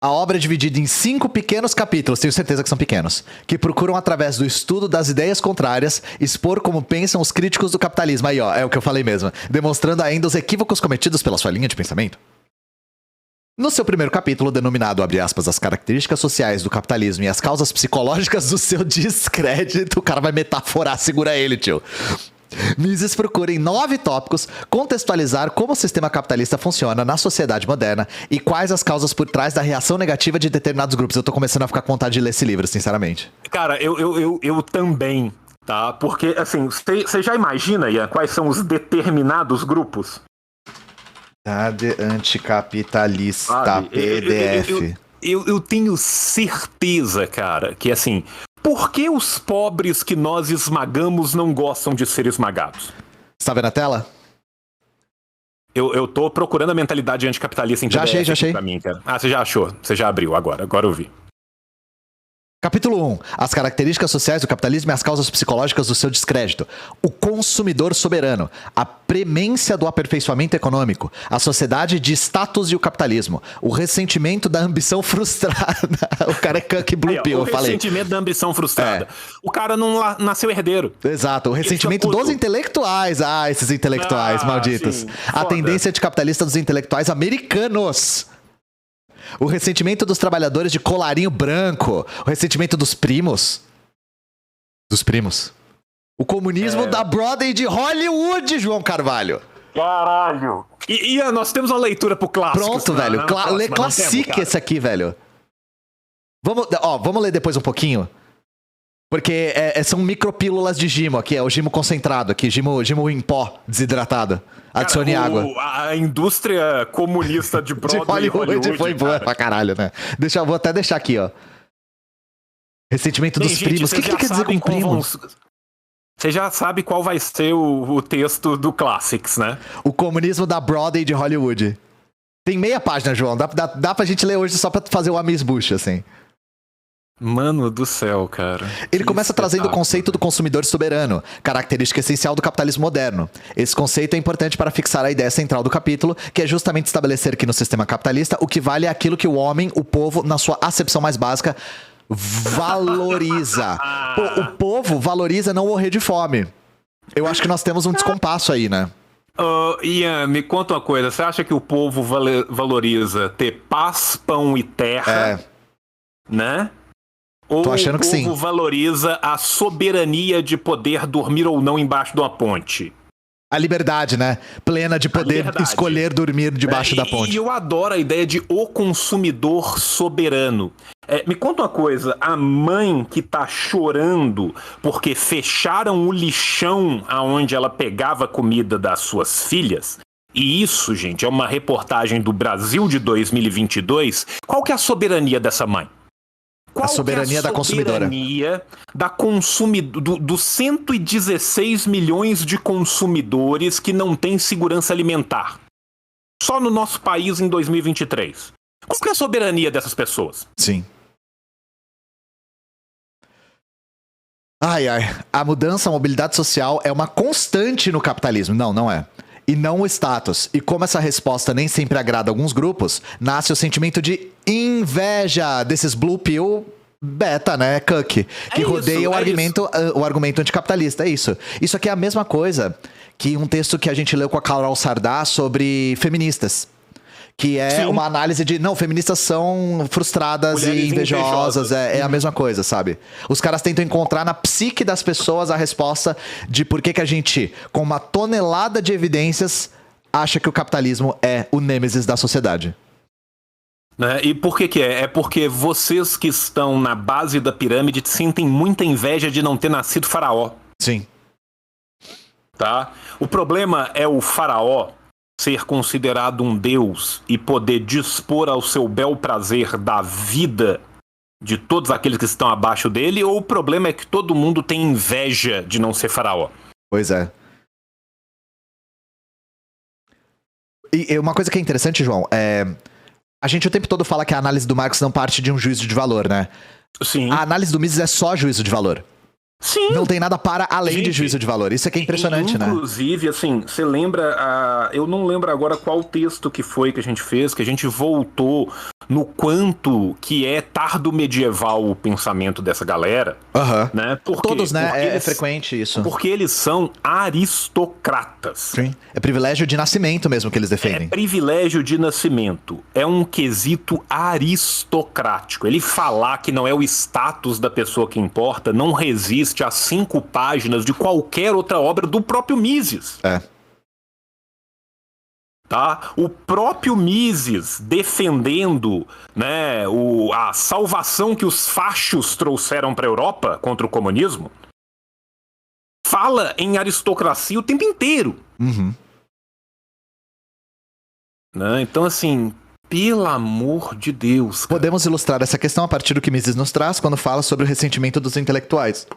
A obra é dividida em 5 pequenos capítulos, tenho certeza que são pequenos, que procuram, através do estudo das ideias contrárias, expor como pensam os críticos do capitalismo. Aí, ó, é o que eu falei mesmo. Demonstrando ainda os equívocos cometidos pela sua linha de pensamento. No seu primeiro capítulo, denominado, abre aspas, as características sociais do capitalismo e as causas psicológicas do seu descrédito, o cara vai metaforar, segura ele, tio. Mises procura em 9 tópicos contextualizar como o sistema capitalista funciona na sociedade moderna e quais as causas por trás da reação negativa de determinados grupos. Eu tô começando a ficar com vontade de ler esse livro, sinceramente. Cara, eu também, tá? Porque, assim, você já imagina, Ian, quais são os determinados grupos? Anticapitalista, Sabe? PDF. Eu tenho certeza, cara, que, assim, por que os pobres que nós esmagamos não gostam de ser esmagados? Você tá vendo a tela? Eu tô procurando a mentalidade anticapitalista em Já PDF achei. pra mim, cara. Ah, você já achou? Você já abriu agora eu vi. Capítulo 1. As características sociais do capitalismo e as causas psicológicas do seu descrédito. O consumidor soberano. A premência do aperfeiçoamento econômico. A sociedade de status e o capitalismo. O ressentimento da ambição frustrada. O cara é Cuck Blue Pill, eu falei. O ressentimento da ambição frustrada. O cara não nasceu herdeiro. Exato. O ressentimento dos intelectuais. Ah, esses intelectuais malditos. Sim, A foda. tendência anticapitalista dos intelectuais americanos. O ressentimento dos trabalhadores de colarinho branco. O ressentimento dos primos. O comunismo da Broadway de Hollywood, João Carvalho. Caralho. E Ian, nós temos uma leitura pro clássico. Pronto, velho. Lê classique esse aqui, velho. Vamos ler depois um pouquinho. Porque são micropílulas de gimo aqui. É o gimo concentrado aqui. Gimo em pó, desidratado. Adicione água. A indústria comunista de Broadway Hollywood foi boa pra caralho, né? Vou até deixar aqui, ó. Ressentimento dos primos. O que quer dizer com primo? Você já sabe qual vai ser o texto do Classics, né? O comunismo da Broadway de Hollywood. Tem meia página, João. Dá pra gente ler hoje só pra fazer o amuse-bouche, assim. Mano do céu, cara. Ele começa trazendo o conceito do consumidor soberano, característica essencial do capitalismo moderno. Esse conceito é importante para fixar a ideia central do capítulo, que é justamente estabelecer que no sistema capitalista o que vale é aquilo que o homem, o povo, na sua acepção mais básica, valoriza. Pô, o povo valoriza não morrer de fome. Eu acho que nós temos um descompasso aí, né? Ian, me conta uma coisa. Você acha que o povo valoriza ter paz, pão e terra? Né? Ou tô achando que sim. O povo valoriza a soberania de poder dormir ou não embaixo de uma ponte? A liberdade, né? Plena de poder escolher dormir debaixo da ponte. E eu adoro a ideia de o consumidor soberano. Me conta uma coisa, a mãe que tá chorando porque fecharam o lixão aonde ela pegava a comida das suas filhas, e isso, gente, é uma reportagem do Brasil de 2022, qual que é a soberania dessa mãe? Qual a soberania da consumidora. Dos 116 milhões de consumidores que não têm segurança alimentar. Só no nosso país em 2023. Qual que é a soberania dessas pessoas? Sim. A mudança, a mobilidade social é uma constante no capitalismo. Não é. E não o status. E como essa resposta nem sempre agrada alguns grupos, nasce o sentimento de inveja desses blue pill beta, né, Cuck, que rodeia o argumento anticapitalista. É isso. Isso aqui é a mesma coisa que um texto que a gente leu com a Carol Sardá sobre feministas. Que é uma análise de, feministas são frustradas e invejosas. É a mesma coisa, sabe? Os caras tentam encontrar na psique das pessoas a resposta de por que a gente, com uma tonelada de evidências, acha que o capitalismo é o nêmesis da sociedade. E por que é? É porque vocês que estão na base da pirâmide sentem muita inveja de não ter nascido faraó. Sim. Tá? O problema é o faraó ser considerado um deus e poder dispor ao seu bel prazer da vida de todos aqueles que estão abaixo dele, ou o problema é que todo mundo tem inveja de não ser faraó? Pois é. E uma coisa que é interessante, João, a gente o tempo todo fala que a análise do Marx não parte de um juízo de valor, né? Sim. A análise do Mises é só juízo de valor. Sim. Não tem nada para além de Gente, juízo de valor. Isso é que é impressionante, né? Inclusive, assim, você lembra, eu não lembro agora qual texto que foi que a gente fez, que a gente voltou no quanto que é tardo medieval o pensamento dessa galera, Aham. né? Por quê? Todos, né? Porque É eles- frequente isso. Porque eles são aristocratas. Sim. É privilégio de nascimento mesmo que eles É defendem. privilégio de nascimento. É um quesito aristocrático. Ele falar que não é o status da pessoa que importa não resiste a 5 páginas de qualquer outra obra do próprio Mises. É. Tá? O próprio Mises defendendo, né, a salvação que os fachos trouxeram para a Europa contra o comunismo, fala em aristocracia o tempo inteiro. Uhum. Né? Então, assim, pelo amor de Deus. Cara. Podemos ilustrar essa questão a partir do que Mises nos traz quando fala sobre o ressentimento dos intelectuais,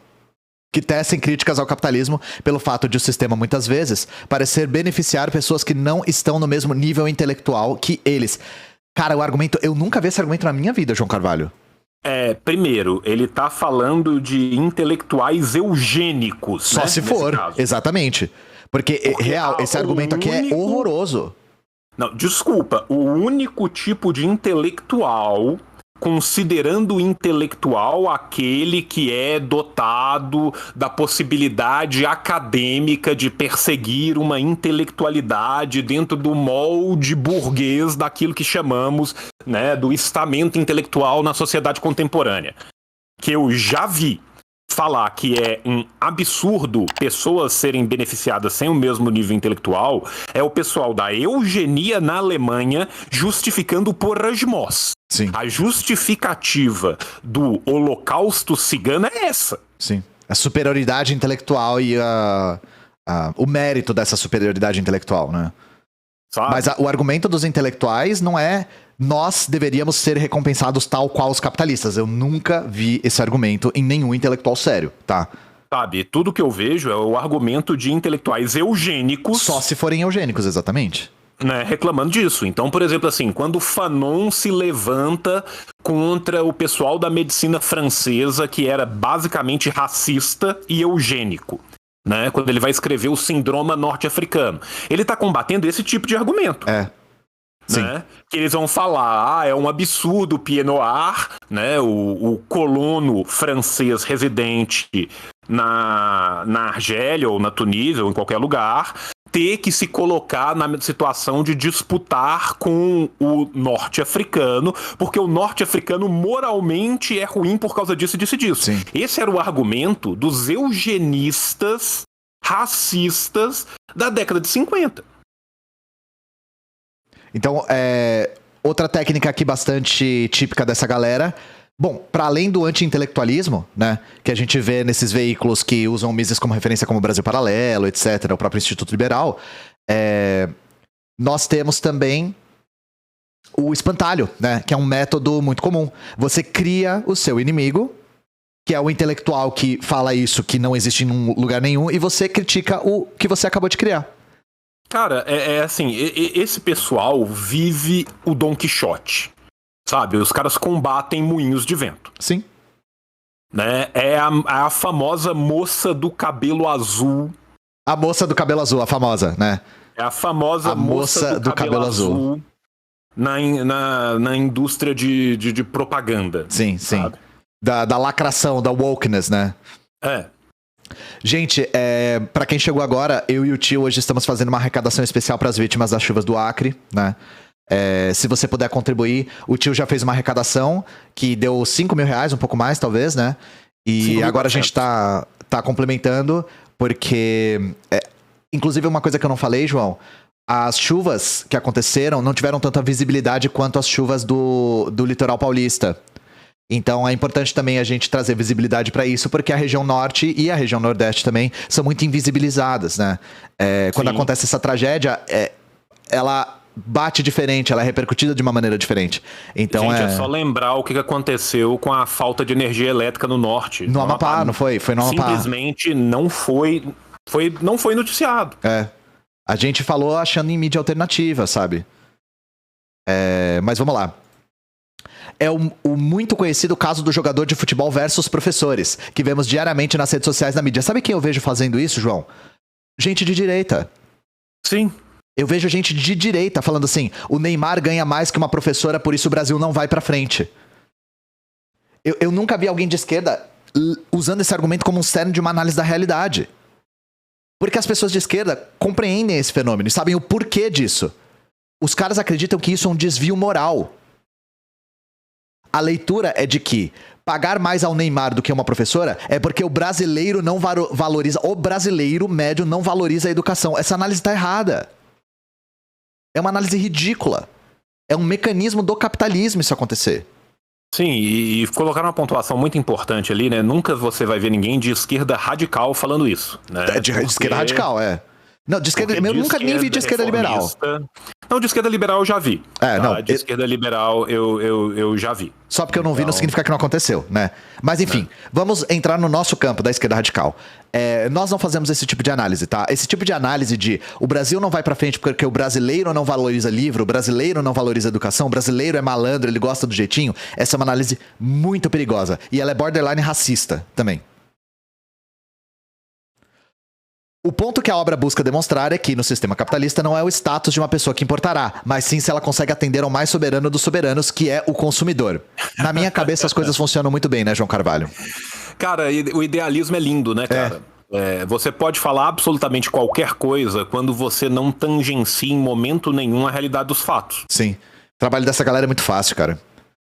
que tecem críticas ao capitalismo pelo fato de o sistema, muitas vezes, parecer beneficiar pessoas que não estão no mesmo nível intelectual que eles. Cara, o argumento... Eu nunca vi esse argumento na minha vida, João Carvalho. Primeiro, ele tá falando de intelectuais eugênicos. Só né, se nesse for, caso. exatamente. Porque real, esse argumento aqui é horroroso. Não, desculpa. O único tipo de intelectual, considerando intelectual aquele que é dotado da possibilidade acadêmica de perseguir uma intelectualidade dentro do molde burguês daquilo que chamamos, né, do estamento intelectual na sociedade contemporânea. Que eu já vi falar que é um absurdo pessoas serem beneficiadas sem o mesmo nível intelectual é o pessoal da eugenia na Alemanha justificando o Porrasmos. Sim. A justificativa do holocausto cigano é essa. Sim. A superioridade intelectual e o mérito dessa superioridade intelectual, né? Sabe? Mas o argumento dos intelectuais não é nós deveríamos ser recompensados tal qual os capitalistas. Eu nunca vi esse argumento em nenhum intelectual sério, tá? Sabe, tudo que eu vejo é o argumento de intelectuais eugênicos. Só se forem eugênicos, exatamente. Né, reclamando disso. Então, por exemplo, assim, quando o Fanon se levanta contra o pessoal da medicina francesa, que era basicamente racista e eugênico, né, quando ele vai escrever o Síndrome Norte-Africano, ele está combatendo esse tipo de argumento. É. Sim. Né? Que eles vão falar, é um absurdo o Pied Noir, né, o colono francês residente na Argélia ou na Tunísia ou em qualquer lugar, ter que se colocar na situação de disputar com o norte-africano, porque o norte-africano moralmente é ruim por causa disso e disso e disso. Sim. Esse era o argumento dos eugenistas racistas da década de 50. Então, outra técnica aqui bastante típica dessa galera. Bom, para além do anti-intelectualismo, né, que a gente vê nesses veículos que usam o Mises como referência como Brasil Paralelo, etc., o próprio Instituto Liberal, nós temos também o espantalho, né, que é um método muito comum. Você cria o seu inimigo, que é o intelectual que fala isso, que não existe em lugar nenhum, e você critica o que você acabou de criar. Cara, assim, esse pessoal vive o Dom Quixote, sabe? Os caras combatem moinhos de vento. Sim. Né? É a famosa moça do cabelo azul. A moça do cabelo azul, a famosa, né? É a famosa moça do cabelo azul na indústria de propaganda. Sim, sim. Sabe? Da lacração, da wokeness, né? Gente, pra quem chegou agora, eu e o tio hoje estamos fazendo uma arrecadação especial para as vítimas das chuvas do Acre, né? Se você puder contribuir, o tio já fez uma arrecadação que deu 5 mil reais, um pouco mais talvez, né? E agora a gente tá complementando, porque... inclusive uma coisa que eu não falei, João, as chuvas que aconteceram não tiveram tanta visibilidade quanto as chuvas do litoral paulista. Então é importante também a gente trazer visibilidade para isso, porque a região norte e a região nordeste também são muito invisibilizadas, né? Quando acontece essa tragédia, ela bate diferente, ela é repercutida de uma maneira diferente. Então, gente, é só lembrar o que aconteceu com a falta de energia elétrica no norte. No Amapá, não foi? Foi no Amapá. Simplesmente não foi noticiado. A gente falou achando em mídia alternativa, sabe? Mas vamos lá. é o muito conhecido caso do jogador de futebol versus professores, que vemos diariamente nas redes sociais, na mídia. Sabe quem eu vejo fazendo isso, João? Gente de direita. Sim. Eu vejo gente de direita falando assim, o Neymar ganha mais que uma professora, por isso o Brasil não vai pra frente. Eu nunca vi alguém de esquerda usando esse argumento como um cerne de uma análise da realidade. Porque as pessoas de esquerda compreendem esse fenômeno e sabem o porquê disso. Os caras acreditam que isso é um desvio moral. A leitura é de que pagar mais ao Neymar do que uma professora é porque o brasileiro não valoriza, o brasileiro médio não valoriza a educação. Essa análise está errada. É uma análise ridícula. É um mecanismo do capitalismo isso acontecer. Sim, e colocar uma pontuação muito importante ali, né? Nunca você vai ver ninguém de esquerda radical falando isso, né? De esquerda radical, é. Não, de esquerda, eu nunca nem vi de esquerda liberal. Não, de esquerda liberal eu já vi. Não. De esquerda liberal eu já vi. Só porque eu não vi não significa que não aconteceu, né? Mas enfim, vamos entrar no nosso campo da esquerda radical. Nós não fazemos esse tipo de análise, tá? Esse tipo de análise de o Brasil não vai pra frente porque o brasileiro não valoriza livro, o brasileiro não valoriza educação, o brasileiro é malandro, ele gosta do jeitinho. Essa é uma análise muito perigosa. E ela é borderline racista também. O ponto que a obra busca demonstrar é que, no sistema capitalista, não é o status de uma pessoa que importará, mas sim se ela consegue atender ao mais soberano dos soberanos, que é o consumidor. Na minha cabeça, as coisas funcionam muito bem, né, João Carvalho? Cara, o idealismo é lindo, né, cara? Você pode falar absolutamente qualquer coisa quando você não tangencia em momento nenhum a realidade dos fatos. Sim. O trabalho dessa galera é muito fácil, cara.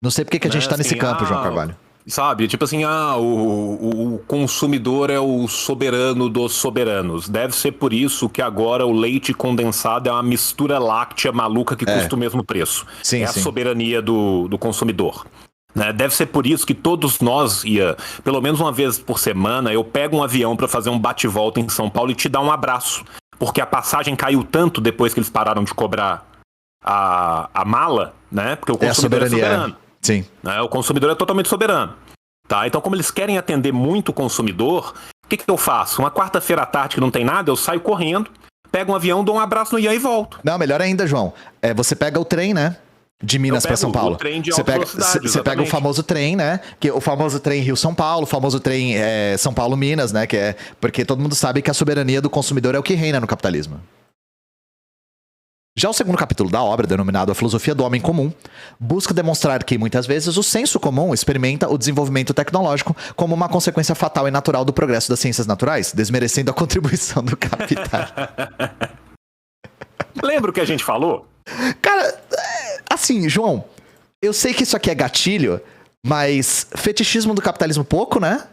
Não sei por que a gente tá nesse campo, João Carvalho. Sabe, tipo assim, o consumidor é o soberano dos soberanos. Deve ser por isso que agora o leite condensado é uma mistura láctea maluca que custa o mesmo preço. Sim, a soberania do consumidor. Né? Deve ser por isso que todos nós, pelo menos uma vez por semana, eu pego um avião pra fazer um bate-volta em São Paulo e te dar um abraço. Porque a passagem caiu tanto depois que eles pararam de cobrar a mala, né? Porque o consumidor é soberano. Sim. O consumidor é totalmente soberano. Tá? Então, como eles querem atender muito o consumidor, o que eu faço? Uma quarta-feira à tarde que não tem nada, eu saio correndo, pego um avião, dou um abraço no Ian e volto. Não, melhor ainda, João. Você pega o trem, né? De Minas para São Paulo. O trem de alta velocidade, você pega o famoso trem, né? Que o famoso trem Rio-São Paulo, o famoso trem São Paulo-Minas, né? Que porque todo mundo sabe que a soberania do consumidor é o que reina no capitalismo. Já o segundo capítulo da obra, denominado A Filosofia do Homem Comum, busca demonstrar que, muitas vezes, o senso comum experimenta o desenvolvimento tecnológico como uma consequência fatal e natural do progresso das ciências naturais, desmerecendo a contribuição do capital. Lembra o que a gente falou? Cara, assim, João, eu sei que isso aqui é gatilho, mas fetichismo do capitalismo pouco, né?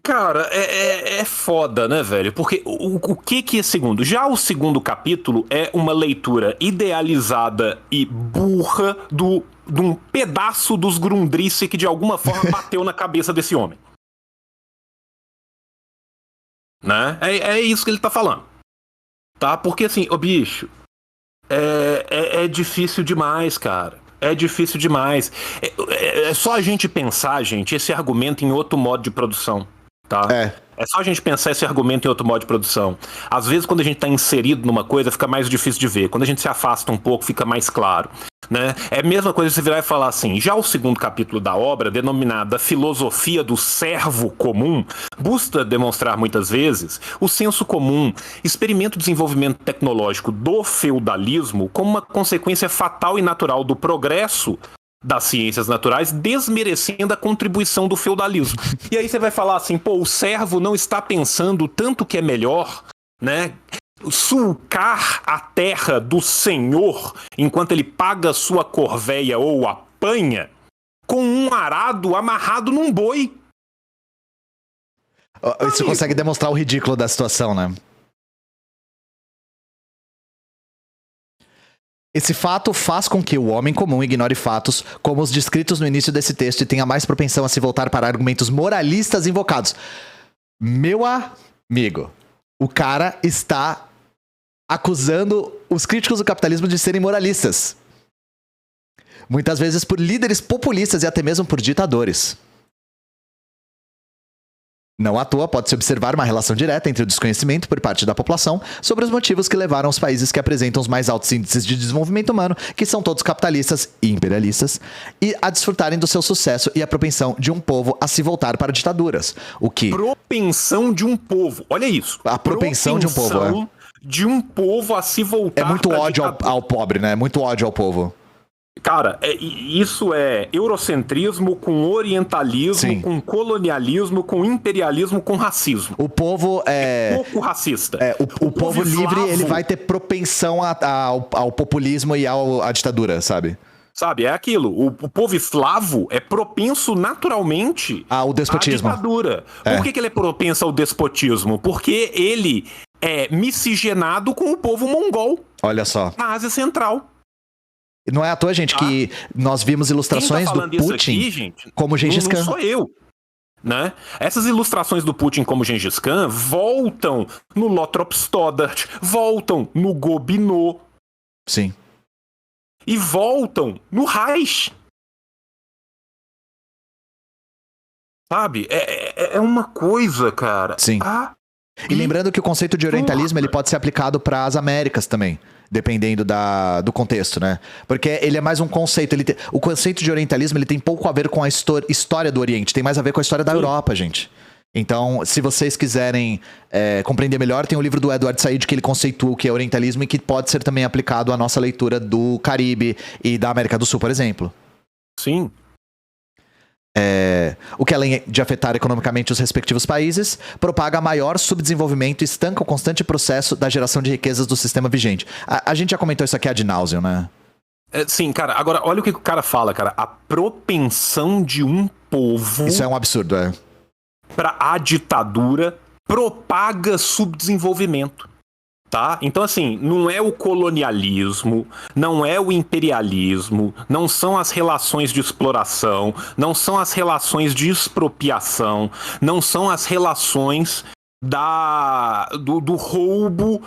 Cara, é foda, né, velho? Porque o que é segundo? Já o segundo capítulo é uma leitura idealizada e burra de um pedaço dos Grundrisse que de alguma forma bateu na cabeça desse homem. Né? É isso que ele tá falando. Tá? Porque assim, bicho, é difícil demais, cara. É difícil demais. É só a gente pensar, gente, esse argumento em outro modo de produção. Tá? É só a gente pensar esse argumento em outro modo de produção. Às vezes, quando a gente está inserido numa coisa, fica mais difícil de ver. Quando a gente se afasta um pouco, fica mais claro. Né? É a mesma coisa você virar e falar assim, já o segundo capítulo da obra, denominada Filosofia do Servo Comum, busca demonstrar muitas vezes o senso comum, experimenta o desenvolvimento tecnológico do feudalismo como uma consequência fatal e natural do progresso das ciências naturais, desmerecendo a contribuição do feudalismo. E aí você vai falar assim, o servo não está pensando tanto que é melhor, né? Sulcar a terra do senhor enquanto ele paga sua corvéia ou apanha com um arado amarrado num boi. Isso consegue demonstrar o ridículo da situação, né? Esse fato faz com que o homem comum ignore fatos como os descritos no início desse texto e tenha mais propensão a se voltar para argumentos moralistas invocados. Meu amigo, o cara está acusando os críticos do capitalismo de serem moralistas. Muitas vezes por líderes populistas e até mesmo por ditadores. Não à toa, pode-se observar uma relação direta entre o desconhecimento por parte da população sobre os motivos que levaram os países que apresentam os mais altos índices de desenvolvimento humano, que são todos capitalistas e imperialistas, e a desfrutarem do seu sucesso e a propensão de um povo a se voltar para ditaduras. O que... Propensão de um povo. Olha isso. A propensão de um povo, Propensão de um povo a se voltar É muito pra ódio ditadura. ao pobre, né? É muito ódio ao povo. Cara, isso é eurocentrismo com orientalismo, Sim. com colonialismo, com imperialismo, com racismo. O povo é... Pouco racista. O povo livre, eslavo, ele vai ter propensão ao populismo e à ditadura, sabe? Sabe, é aquilo. O povo eslavo é propenso naturalmente Ao despotismo. à ditadura. Por que ele é propenso ao despotismo? Porque ele é miscigenado com o povo mongol Olha só. na Ásia Central. Não é à toa, gente, que nós vimos ilustrações Quem tá do falando isso Putin aqui, gente, como Gengis não Khan. sou eu. Né? Essas ilustrações do Putin como Gengis Khan voltam no Lothrop Stoddart, voltam no Gobineau Sim. e voltam no Reich. Sabe? É uma coisa, cara. Sim. E lembrando que o conceito de orientalismo ele pode ser aplicado para as Américas também, dependendo do contexto, né? Porque ele é mais um conceito. O conceito de orientalismo ele tem pouco a ver com a história do Oriente, tem mais a ver com a história da Europa, gente. Então, se vocês quiserem compreender melhor, tem o livro do Edward Said que ele conceitua o que é orientalismo e que pode ser também aplicado à nossa leitura do Caribe e da América do Sul, por exemplo. Sim. O que, além de afetar economicamente os respectivos países, propaga maior subdesenvolvimento e estanca o constante processo da geração de riquezas do sistema vigente. A gente já comentou isso aqui ad nauseam, né? Sim, cara. Agora, olha o que o cara fala, cara. A propensão de um povo Isso é um absurdo, para a ditadura propaga subdesenvolvimento. Tá? Então, assim, não é o colonialismo, não é o imperialismo, não são as relações de exploração, não são as relações de expropriação, não são as relações do roubo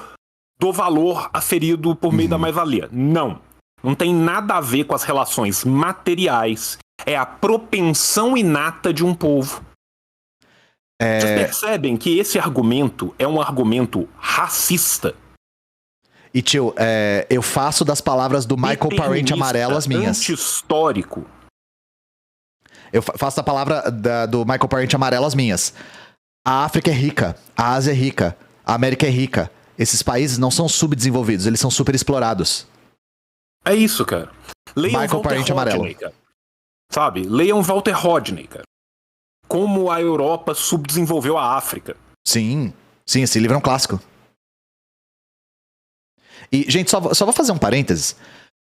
do valor aferido por meio da mais-valia. Não. Não tem nada a ver com as relações materiais. É a propensão inata de um povo. Vocês percebem que esse argumento é um argumento racista? E, tio, eu faço das palavras do Michael Parente Amarelo as minhas. Anti-histórico. Eu faço da palavra do Michael Parente Amarelo as minhas. A África é rica, a Ásia é rica, a América é rica. Esses países não são subdesenvolvidos, eles são super explorados. É isso, cara. Leiam Michael Walter Parente Amarelo. Rodney, cara. Sabe? Leiam Walter Rodney, cara. Como a Europa subdesenvolveu a África. Sim, esse livro é um clássico. E, gente, só vou fazer um parênteses.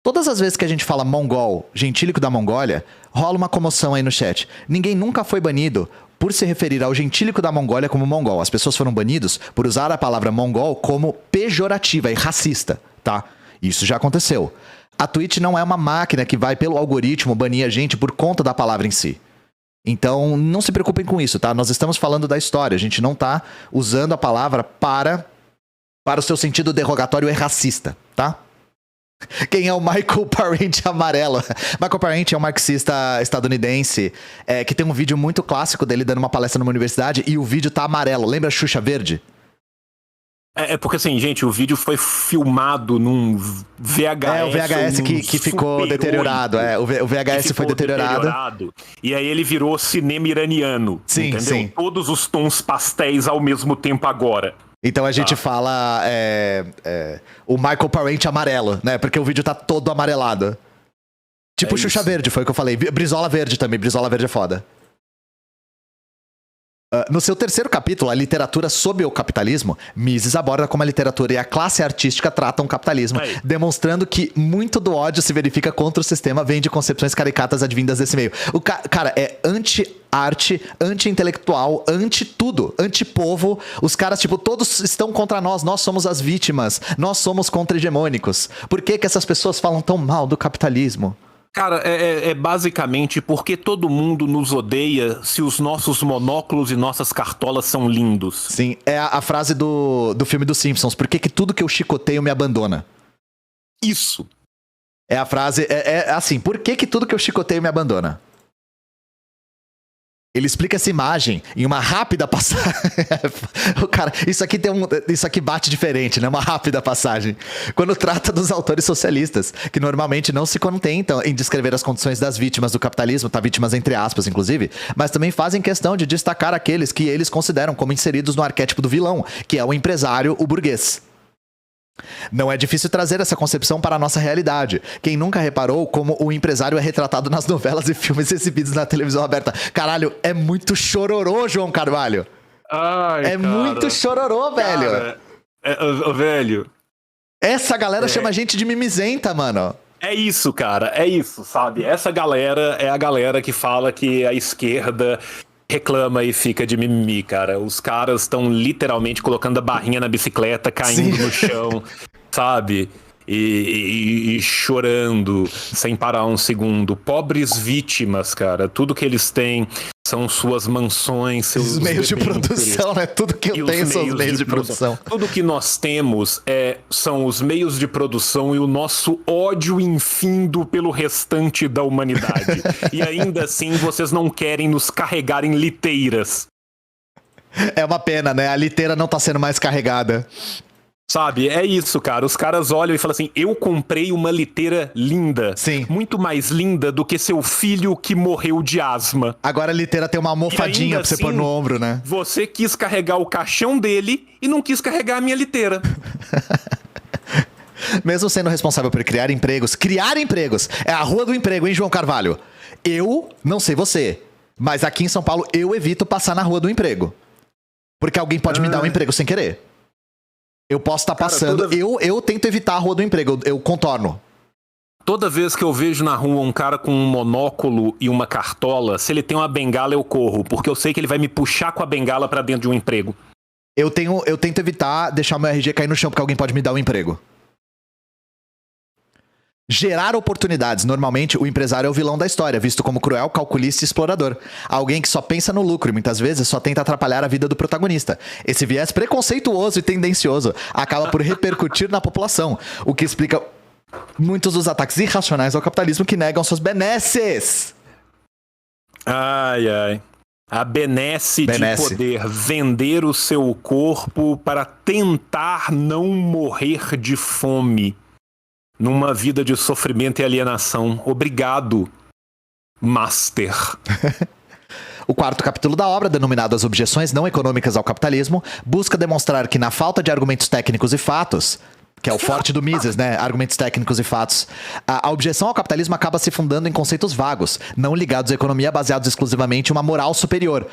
Todas as vezes que a gente fala mongol, gentílico da Mongólia, rola uma comoção aí no chat. Ninguém nunca foi banido por se referir ao gentílico da Mongólia como mongol. As pessoas foram banidos por usar a palavra mongol como pejorativa e racista, tá? Isso já aconteceu. A Twitch não é uma máquina que vai, pelo algoritmo, banir a gente por conta da palavra em si. Então, não se preocupem com isso, tá? Nós estamos falando da história. A gente não tá usando a palavra para o seu sentido derrogatório e racista, tá? Quem é o Michael Parente Amarelo? Michael Parente é um marxista estadunidense que tem um vídeo muito clássico dele dando uma palestra numa universidade e o vídeo tá amarelo. Lembra a Xuxa Verde? Porque assim, gente, o vídeo foi filmado num VHS. O VHS que ficou deteriorado. O VHS foi deteriorado. E aí ele virou cinema iraniano. Sim, entendeu? sim. Todos os tons pastéis ao mesmo tempo agora. Então a gente fala o Michael Parente Amarelo, né? Porque o vídeo tá todo amarelado. Tipo Xuxa Verde, foi o que eu falei. Brizola Verde também. Brizola Verde é foda. No seu terceiro capítulo, A Literatura sob o Capitalismo, Mises aborda como a literatura e a classe artística tratam o capitalismo, demonstrando que muito do ódio se verifica contra o sistema vem de concepções caricatas advindas desse meio. O cara é anti-arte, anti-intelectual, anti-tudo, anti-povo. Os caras, tipo, todos estão contra nós somos as vítimas, nós somos contra-hegemônicos. Por que essas pessoas falam tão mal do capitalismo? Cara, é basicamente porque todo mundo nos odeia se os nossos monóculos e nossas cartolas são lindos. Sim, é a frase do filme dos Simpsons. Por que tudo que eu chicoteio me abandona? Isso. É a frase, assim, por que tudo que eu chicoteio me abandona? Ele explica essa imagem em uma rápida passagem. Cara, isso aqui bate diferente, né? Uma rápida passagem. Quando trata dos autores socialistas, que normalmente não se contentam em descrever as condições das vítimas do capitalismo, tá? Vítimas entre aspas, inclusive, mas também fazem questão de destacar aqueles que eles consideram como inseridos no arquétipo do vilão, que é o empresário, o burguês. Não é difícil trazer essa concepção para a nossa realidade. Quem nunca reparou como o empresário é retratado nas novelas e filmes exibidos na televisão aberta? Caralho, é muito chororô, João Carvalho. Ai, é muito chororô, velho. Cara, velho. Essa galera chama a gente de mimizenta, mano. É isso, cara. É isso, sabe? Essa galera é a galera que fala que a esquerda reclama e fica de mimimi, cara. Os caras estão literalmente colocando a barrinha na bicicleta, caindo no chão, sabe? E chorando sem parar um segundo. Pobres vítimas, cara. Tudo que eles têm são suas mansões, seus meios de produção, né? Tudo que eu tenho são os meios de produção. Tudo que nós temos são os meios de produção e o nosso ódio infindo pelo restante da humanidade. E ainda assim, vocês não querem nos carregar em liteiras. É uma pena, né? A liteira não tá sendo mais carregada. Sabe, é isso, cara. Os caras olham e falam assim, eu comprei uma liteira linda. Sim. Muito mais linda do que seu filho que morreu de asma. Agora a liteira tem uma almofadinha pra você pôr no ombro, né? Você quis carregar o caixão dele e não quis carregar a minha liteira. Mesmo sendo responsável por criar empregos é a rua do emprego, hein, João Carvalho? Eu, não sei você, mas aqui em São Paulo eu evito passar na rua do emprego. Porque alguém pode me dar um emprego sem querer. Eu posso estar passando. Eu tento evitar a rua do emprego, eu contorno. Toda vez que eu vejo na rua um cara com um monóculo e uma cartola, se ele tem uma bengala, eu corro, porque eu sei que ele vai me puxar com a bengala pra dentro de um emprego. Eu tento evitar deixar meu RG cair no chão, porque alguém pode me dar um emprego. Gerar oportunidades. Normalmente, o empresário é o vilão da história, visto como cruel, calculista e explorador. Alguém que só pensa no lucro e muitas vezes só tenta atrapalhar a vida do protagonista. Esse viés preconceituoso e tendencioso acaba por repercutir na população, o que explica muitos dos ataques irracionais ao capitalismo que negam suas benesses. Ai, ai. A benesse de poder vender o seu corpo para tentar não morrer de fome. Numa vida de sofrimento e alienação. Obrigado, Master. O quarto capítulo da obra, denominado As Objeções Não Econômicas ao Capitalismo, busca demonstrar que na falta de argumentos técnicos e fatos, que é o forte do Mises, né? Argumentos técnicos e fatos, a objeção ao capitalismo acaba se fundando em conceitos vagos, não ligados à economia, baseados exclusivamente em uma moral superior.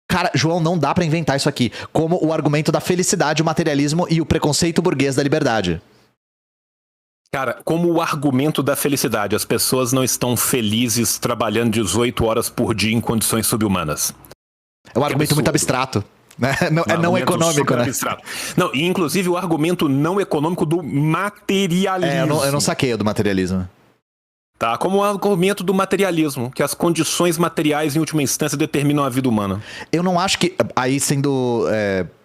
Cara, João, não dá pra inventar isso aqui. Como o argumento da felicidade, o materialismo e o preconceito burguês da liberdade. Cara, como o argumento da felicidade, as pessoas não estão felizes trabalhando 18 horas por dia em condições subhumanas. É um argumento muito abstrato, né? Não econômico, né? Abstrato. Não, e inclusive o argumento não econômico do materialismo. Eu não saquei o do materialismo. Tá, como o argumento do materialismo, que as condições materiais em última instância determinam a vida humana. Eu não acho que, aí sendo...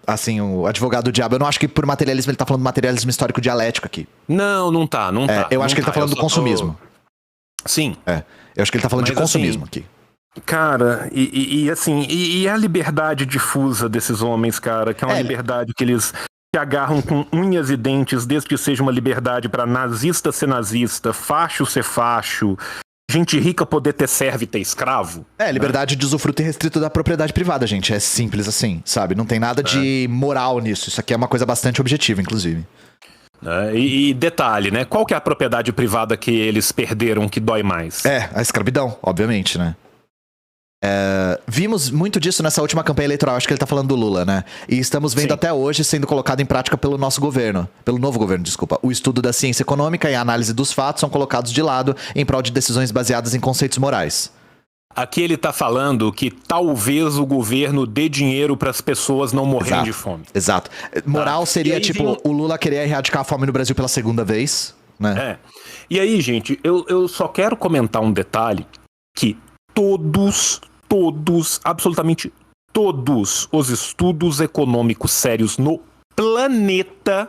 assim, o advogado do diabo, eu não acho que por materialismo ele tá falando do materialismo histórico dialético aqui. Não tá. Eu acho que ele tá falando do consumismo. Sim. Eu acho que ele tá falando de consumismo aqui. Cara, e a liberdade difusa desses homens, cara, que é uma liberdade que eles se agarram com unhas e dentes, desde que seja uma liberdade pra nazista ser nazista, facho ser facho, gente rica poder ter servo e ter escravo. Liberdade de usufruto e restrito da propriedade privada, gente. É simples assim, sabe? Não tem nada de moral nisso. Isso aqui é uma coisa bastante objetiva, inclusive. E detalhe, né? Qual que é a propriedade privada que eles perderam que dói mais? A escravidão, obviamente, né? Vimos muito disso nessa última campanha eleitoral, acho que ele tá falando do Lula, né? E estamos vendo até hoje sendo colocado em prática pelo novo governo, desculpa. O estudo da ciência econômica e a análise dos fatos são colocados de lado em prol de decisões baseadas em conceitos morais. Aqui ele tá falando que talvez o governo dê dinheiro para as pessoas não morrerem de fome. Exato. Moral seria tipo o Lula querer erradicar a fome no Brasil pela segunda vez, né? E aí, gente, eu só quero comentar um detalhe que absolutamente todos os estudos econômicos sérios no planeta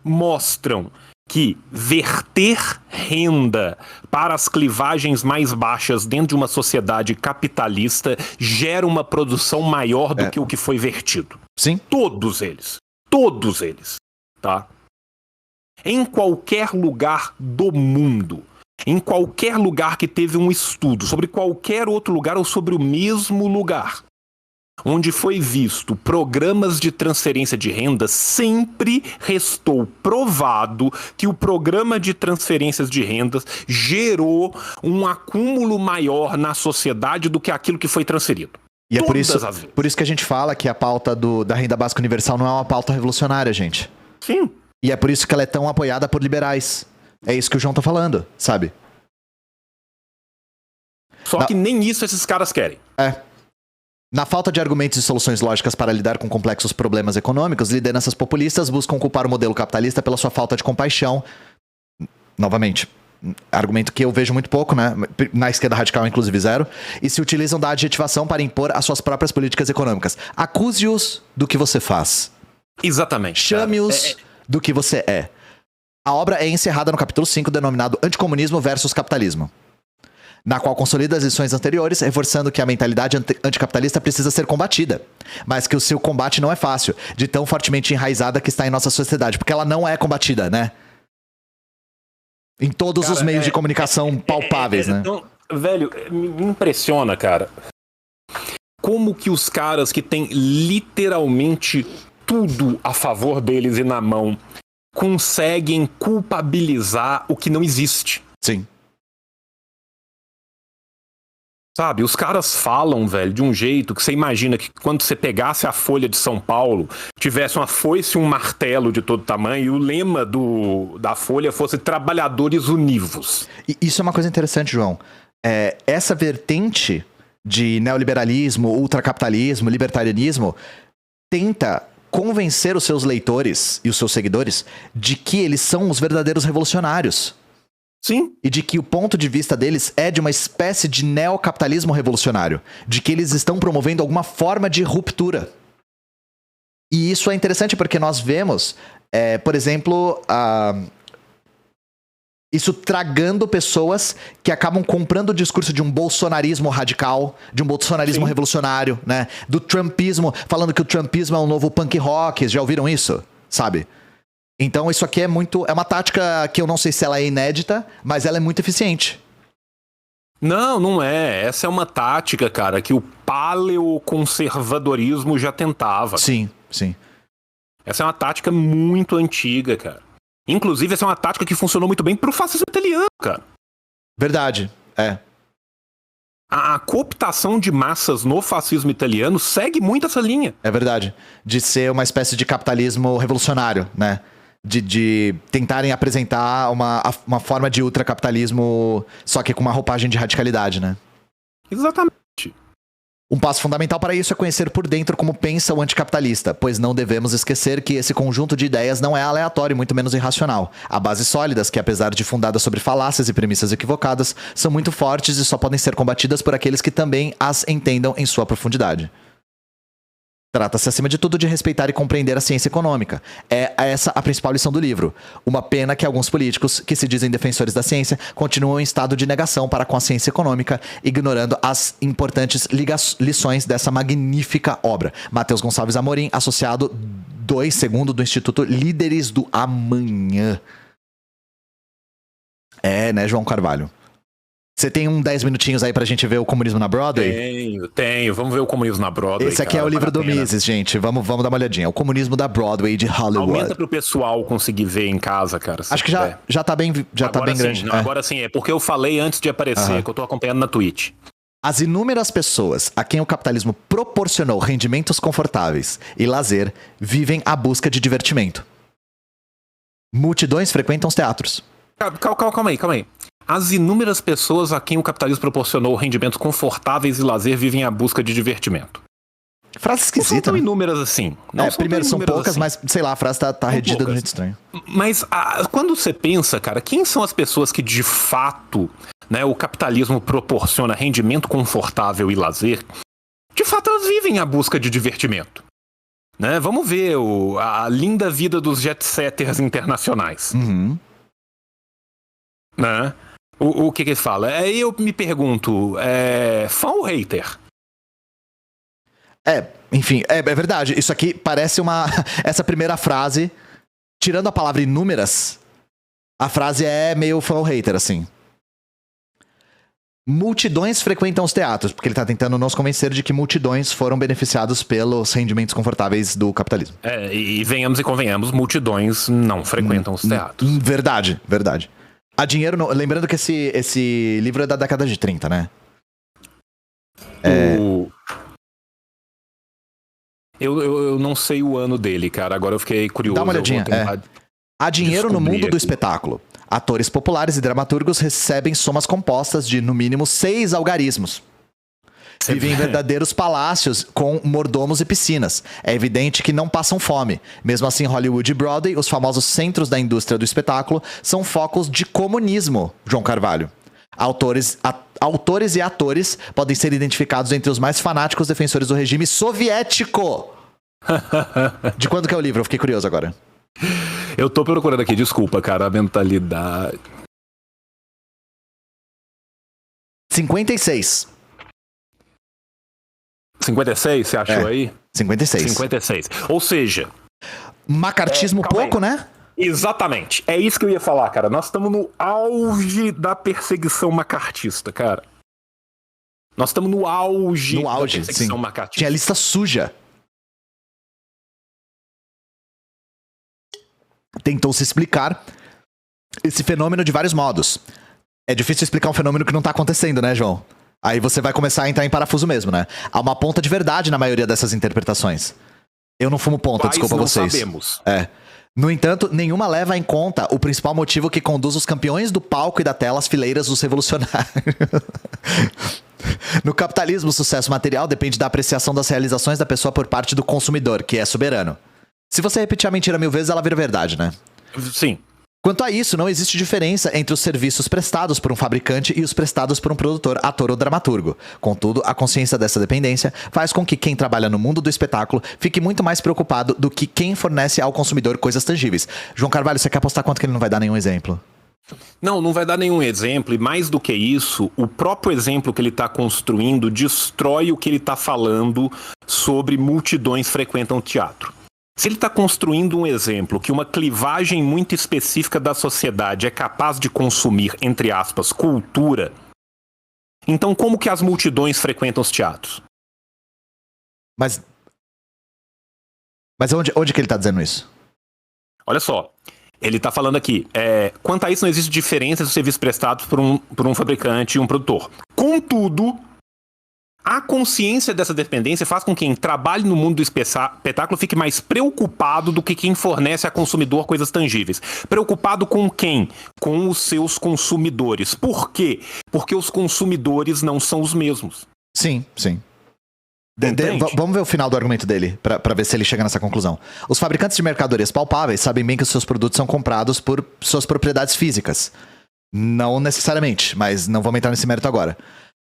mostram que verter renda para as clivagens mais baixas dentro de uma sociedade capitalista gera uma produção maior do que o que foi vertido. Sim. Todos eles, tá? Em qualquer lugar do mundo, em qualquer lugar que teve um estudo sobre qualquer outro lugar ou sobre o mesmo lugar, onde foi visto programas de transferência de renda, sempre restou provado que o programa de transferências de rendas gerou um acúmulo maior na sociedade do que aquilo que foi transferido. E é por isso que a gente fala que a pauta da renda básica universal não é uma pauta revolucionária, gente. Sim. E é por isso que ela é tão apoiada por liberais. É isso que o João tá falando, sabe? Só que nem isso esses caras querem. Na falta de argumentos e soluções lógicas para lidar com complexos problemas econômicos, lideranças populistas buscam culpar o modelo capitalista pela sua falta de compaixão. Novamente, argumento que eu vejo muito pouco, né? Na esquerda radical, inclusive, zero. E se utilizam da adjetivação para impor as suas próprias políticas econômicas. Acuse-os do que você faz. Exatamente. Chame-os do que você é. A obra é encerrada no capítulo 5, denominado Anticomunismo versus Capitalismo, na qual consolida as lições anteriores, reforçando que a mentalidade anticapitalista precisa ser combatida, mas que o seu combate não é fácil, de tão fortemente enraizada que está em nossa sociedade, porque ela não é combatida, né? Em todos os meios de comunicação palpáveis, né? Então, velho, me impressiona, cara, como que os caras que têm literalmente tudo a favor deles e na mão conseguem culpabilizar o que não existe. Sim. Sabe, os caras falam, velho, de um jeito que você imagina que quando você pegasse a Folha de São Paulo, tivesse uma foice e um martelo de todo tamanho e o lema da Folha fosse Trabalhadores Univos. E isso é uma coisa interessante, João. Essa vertente de neoliberalismo, ultracapitalismo, libertarianismo, tenta convencer os seus leitores e os seus seguidores de que eles são os verdadeiros revolucionários. Sim. E de que o ponto de vista deles é de uma espécie de neocapitalismo revolucionário. De que eles estão promovendo alguma forma de ruptura. E isso é interessante porque nós vemos, por exemplo, isso tragando pessoas que acabam comprando o discurso de um bolsonarismo radical, de um bolsonarismo revolucionário, né? Do trumpismo, falando que o trumpismo é um novo punk rock. Já ouviram isso? Sabe? Então isso aqui é uma tática que eu não sei se ela é inédita, mas ela é muito eficiente. Não é. Essa é uma tática, cara, que o paleoconservadorismo já tentava. Sim, sim. Essa é uma tática muito antiga, cara. Inclusive, essa é uma tática que funcionou muito bem pro fascismo italiano, cara. Verdade, A cooptação de massas no fascismo italiano segue muito essa linha. É verdade. De ser uma espécie de capitalismo revolucionário, né? De tentarem apresentar uma forma de ultracapitalismo, só que com uma roupagem de radicalidade, né? Exatamente. Um passo fundamental para isso é conhecer por dentro como pensa o anticapitalista, pois não devemos esquecer que esse conjunto de ideias não é aleatório e muito menos irracional. Há bases sólidas que, apesar de fundadas sobre falácias e premissas equivocadas, são muito fortes e só podem ser combatidas por aqueles que também as entendam em sua profundidade. Trata-se, acima de tudo, de respeitar e compreender a ciência econômica. É essa a principal lição do livro. Uma pena que alguns políticos, que se dizem defensores da ciência, continuam em estado de negação para com a ciência econômica, ignorando as importantes lições dessa magnífica obra. Matheus Gonçalves Amorim, associado 2, segundo do Instituto Líderes do Amanhã. Né, João Carvalho? Você tem 10 minutinhos aí pra gente ver o comunismo na Broadway? Tenho. Vamos ver o comunismo na Broadway. Esse aqui é o livro do Mises, gente. Vamos dar uma olhadinha. O comunismo da Broadway de Hollywood. Aumenta pro pessoal conseguir ver em casa, cara. Acho que já tá bem grande. Não, agora sim, é porque eu falei antes de aparecer, que eu tô acompanhando na Twitch. As inúmeras pessoas a quem o capitalismo proporcionou rendimentos confortáveis e lazer vivem à busca de divertimento. Multidões frequentam os teatros. Calma aí. As inúmeras pessoas a quem o capitalismo proporcionou rendimentos confortáveis e lazer vivem à busca de divertimento. Frase esquisita. Não são tão inúmeras assim. Primeiro são poucas, assim. Mas sei lá, a frase tá redigida de um jeito estranho. Mas quando você pensa, cara, quem são as pessoas que de fato, né, o capitalismo proporciona rendimento confortável e lazer? De fato, elas vivem à busca de divertimento. Né? Vamos ver a linda vida dos jet-setters internacionais. Uhum. Né? O que ele fala? Aí eu me pergunto, fã ou hater? Enfim, é verdade. Isso aqui parece essa primeira frase, tirando a palavra inúmeras, a frase é meio fã ou hater, assim. Multidões frequentam os teatros, porque ele tá tentando nos convencer de que multidões foram beneficiados pelos rendimentos confortáveis do capitalismo. E venhamos e convenhamos, multidões não frequentam os teatros. Verdade. A dinheiro não... Lembrando que esse livro é da década de 30, né? Eu não sei o ano dele, cara. Agora eu fiquei curioso. Dá uma olhadinha. Há dinheiro no mundo do espetáculo. Atores populares e dramaturgos recebem somas compostas de, no mínimo, 6 algarismos. Vivem em verdadeiros palácios com mordomos e piscinas. É evidente que não passam fome. Mesmo assim, Hollywood e Broadway, os famosos centros da indústria do espetáculo, são focos de comunismo, João Carvalho. Autores e atores podem ser identificados entre os mais fanáticos defensores do regime soviético. De quando que é o livro? Eu fiquei curioso agora. Eu tô procurando aqui, desculpa, cara, a mentalidade. 56. 56, você achou aí? 56. 56. Ou seja... Macartismo pouco, né? Exatamente. É isso que eu ia falar, cara. Nós estamos no auge da perseguição macartista, cara. Nós estamos no auge da perseguição macartista. Tinha lista suja. Tentou se explicar esse fenômeno de vários modos. É difícil explicar um fenômeno que não tá acontecendo, né, João? Aí você vai começar a entrar em parafuso mesmo, né? Há uma ponta de verdade na maioria dessas interpretações. Eu não fumo ponta, desculpa vocês. Sabemos. No entanto, nenhuma leva em conta o principal motivo que conduz os campeões do palco e da tela às fileiras dos revolucionários. No capitalismo, o sucesso material depende da apreciação das realizações da pessoa por parte do consumidor, que é soberano. Se você repetir a mentira 1000 vezes, ela vira verdade, né? Sim. Quanto a isso, não existe diferença entre os serviços prestados por um fabricante e os prestados por um produtor, ator ou dramaturgo. Contudo, a consciência dessa dependência faz com que quem trabalha no mundo do espetáculo fique muito mais preocupado do que quem fornece ao consumidor coisas tangíveis. João Carvalho, você quer apostar quanto que ele não vai dar nenhum exemplo? Não vai dar nenhum exemplo, e mais do que isso, o próprio exemplo que ele está construindo destrói o que ele está falando sobre multidões frequentam teatro. Se ele está construindo um exemplo que uma clivagem muito específica da sociedade é capaz de consumir, entre aspas, cultura, então como que as multidões frequentam os teatros? Mas onde que ele está dizendo isso? Olha só, ele está falando aqui, quanto a isso não existe diferença dos serviços prestados por um fabricante e um produtor. Contudo, a consciência dessa dependência faz com que quem trabalhe no mundo do espetáculo fique mais preocupado do que quem fornece a consumidor coisas tangíveis. Preocupado com quem? Com os seus consumidores. Por quê? Porque os consumidores não são os mesmos. Sim. Vamos ver o final do argumento dele, pra ver se ele chega nessa conclusão. Os fabricantes de mercadorias palpáveis sabem bem que os seus produtos são comprados por suas propriedades físicas. Não necessariamente, mas não vamos entrar nesse mérito agora.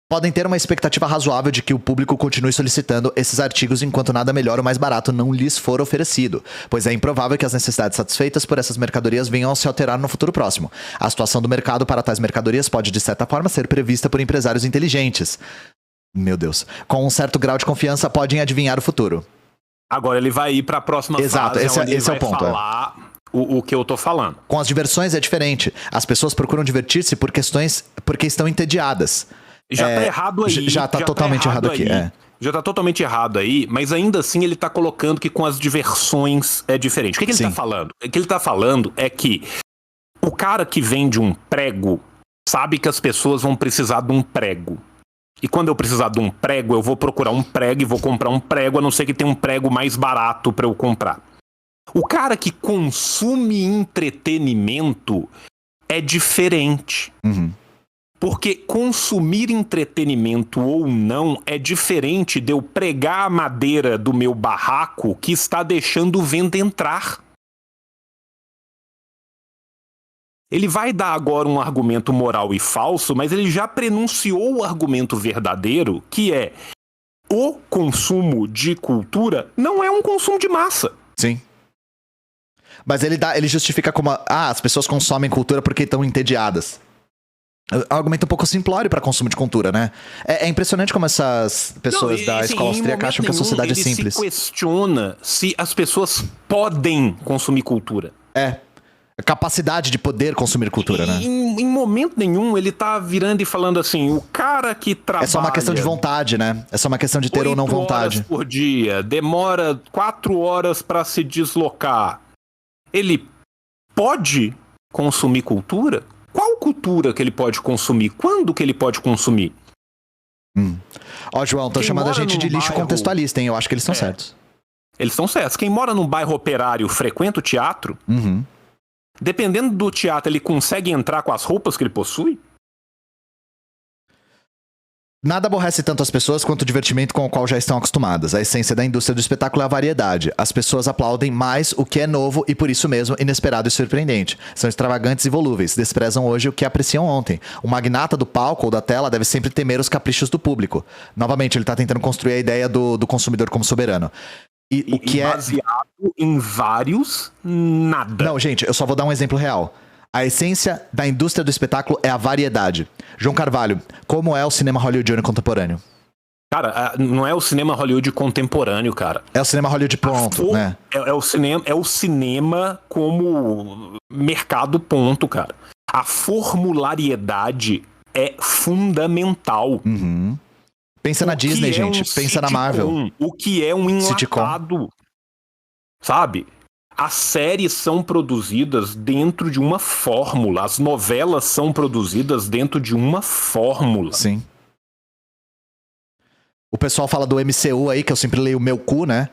Podem ter uma expectativa razoável de que o público continue solicitando esses artigos enquanto nada melhor ou mais barato não lhes for oferecido, pois é improvável que as necessidades satisfeitas por essas mercadorias venham a se alterar no futuro próximo. A situação do mercado para tais mercadorias pode, de certa forma, ser prevista por empresários inteligentes. Meu Deus. Com um certo grau de confiança, podem adivinhar o futuro. Agora ele vai ir para a próxima fase, onde ele vai falar o que eu tô falando. Com as diversões é diferente. As pessoas procuram divertir-se porque estão entediadas. Já tá errado aí. Já tá totalmente errado aqui. Já tá totalmente errado aí, mas ainda assim ele tá colocando que com as diversões é diferente. O que ele tá falando? O que ele tá falando é que o cara que vende um prego sabe que as pessoas vão precisar de um prego. E quando eu precisar de um prego, eu vou procurar um prego e vou comprar um prego, a não ser que tenha um prego mais barato pra eu comprar. O cara que consome entretenimento é diferente. Uhum. Porque consumir entretenimento ou não é diferente de eu pregar a madeira do meu barraco que está deixando o vento entrar. Ele vai dar agora um argumento moral e falso, mas ele já prenunciou o argumento verdadeiro, que é o consumo de cultura não é um consumo de massa. Sim. Mas ele justifica como as pessoas consomem cultura porque estão entediadas. argumento um pouco simplório para consumo de cultura, né? É impressionante como essas pessoas da escola austríaca acham que a sociedade é simples. Ele se questiona se as pessoas podem consumir cultura. A capacidade de poder consumir cultura, né? Em momento nenhum ele tá virando e falando assim, o cara que trabalha... É só uma questão de vontade, né? É só uma questão de ter ou não 8 vontade. horas por dia, demora 4 horas para se deslocar. Ele pode consumir cultura? Qual cultura que ele pode consumir? Quando que ele pode consumir? Ó, João, tô Quem chamando a mora gente num de lixo bairro- contextualista, hein? Eu acho que eles estão certos. Eles estão certos. Quem mora num bairro operário frequenta o teatro, Uhum. dependendo do teatro, ele consegue entrar com as roupas que ele possui? Nada aborrece tanto as pessoas quanto o divertimento com o qual já estão acostumadas. A essência da indústria do espetáculo é a variedade. As pessoas aplaudem mais o que é novo e, por isso mesmo, inesperado e surpreendente. São extravagantes e volúveis. Desprezam hoje o que apreciam ontem. O magnata do palco ou da tela deve sempre temer os caprichos do público. Novamente, ele tá tentando construir a ideia do consumidor como soberano. E o que é... baseado em vários nada. Não, gente, eu só vou dar um exemplo real. A essência da indústria do espetáculo é a variedade. João Carvalho, como é o cinema hollywoodiano contemporâneo? Cara, não é o cinema Hollywood contemporâneo, cara. É o cinema Hollywood pronto, né? É o cinema como mercado ponto, cara. A formulariedade é fundamental. Pensa na O que Disney, é gente. um Pensa na Marvel. sitcom? O que é um Sitcom. enlatado? Sabe? As séries são produzidas dentro de uma fórmula. As novelas são produzidas dentro de uma fórmula. Sim. O pessoal fala do MCU aí, que eu sempre leio o meu cu, né?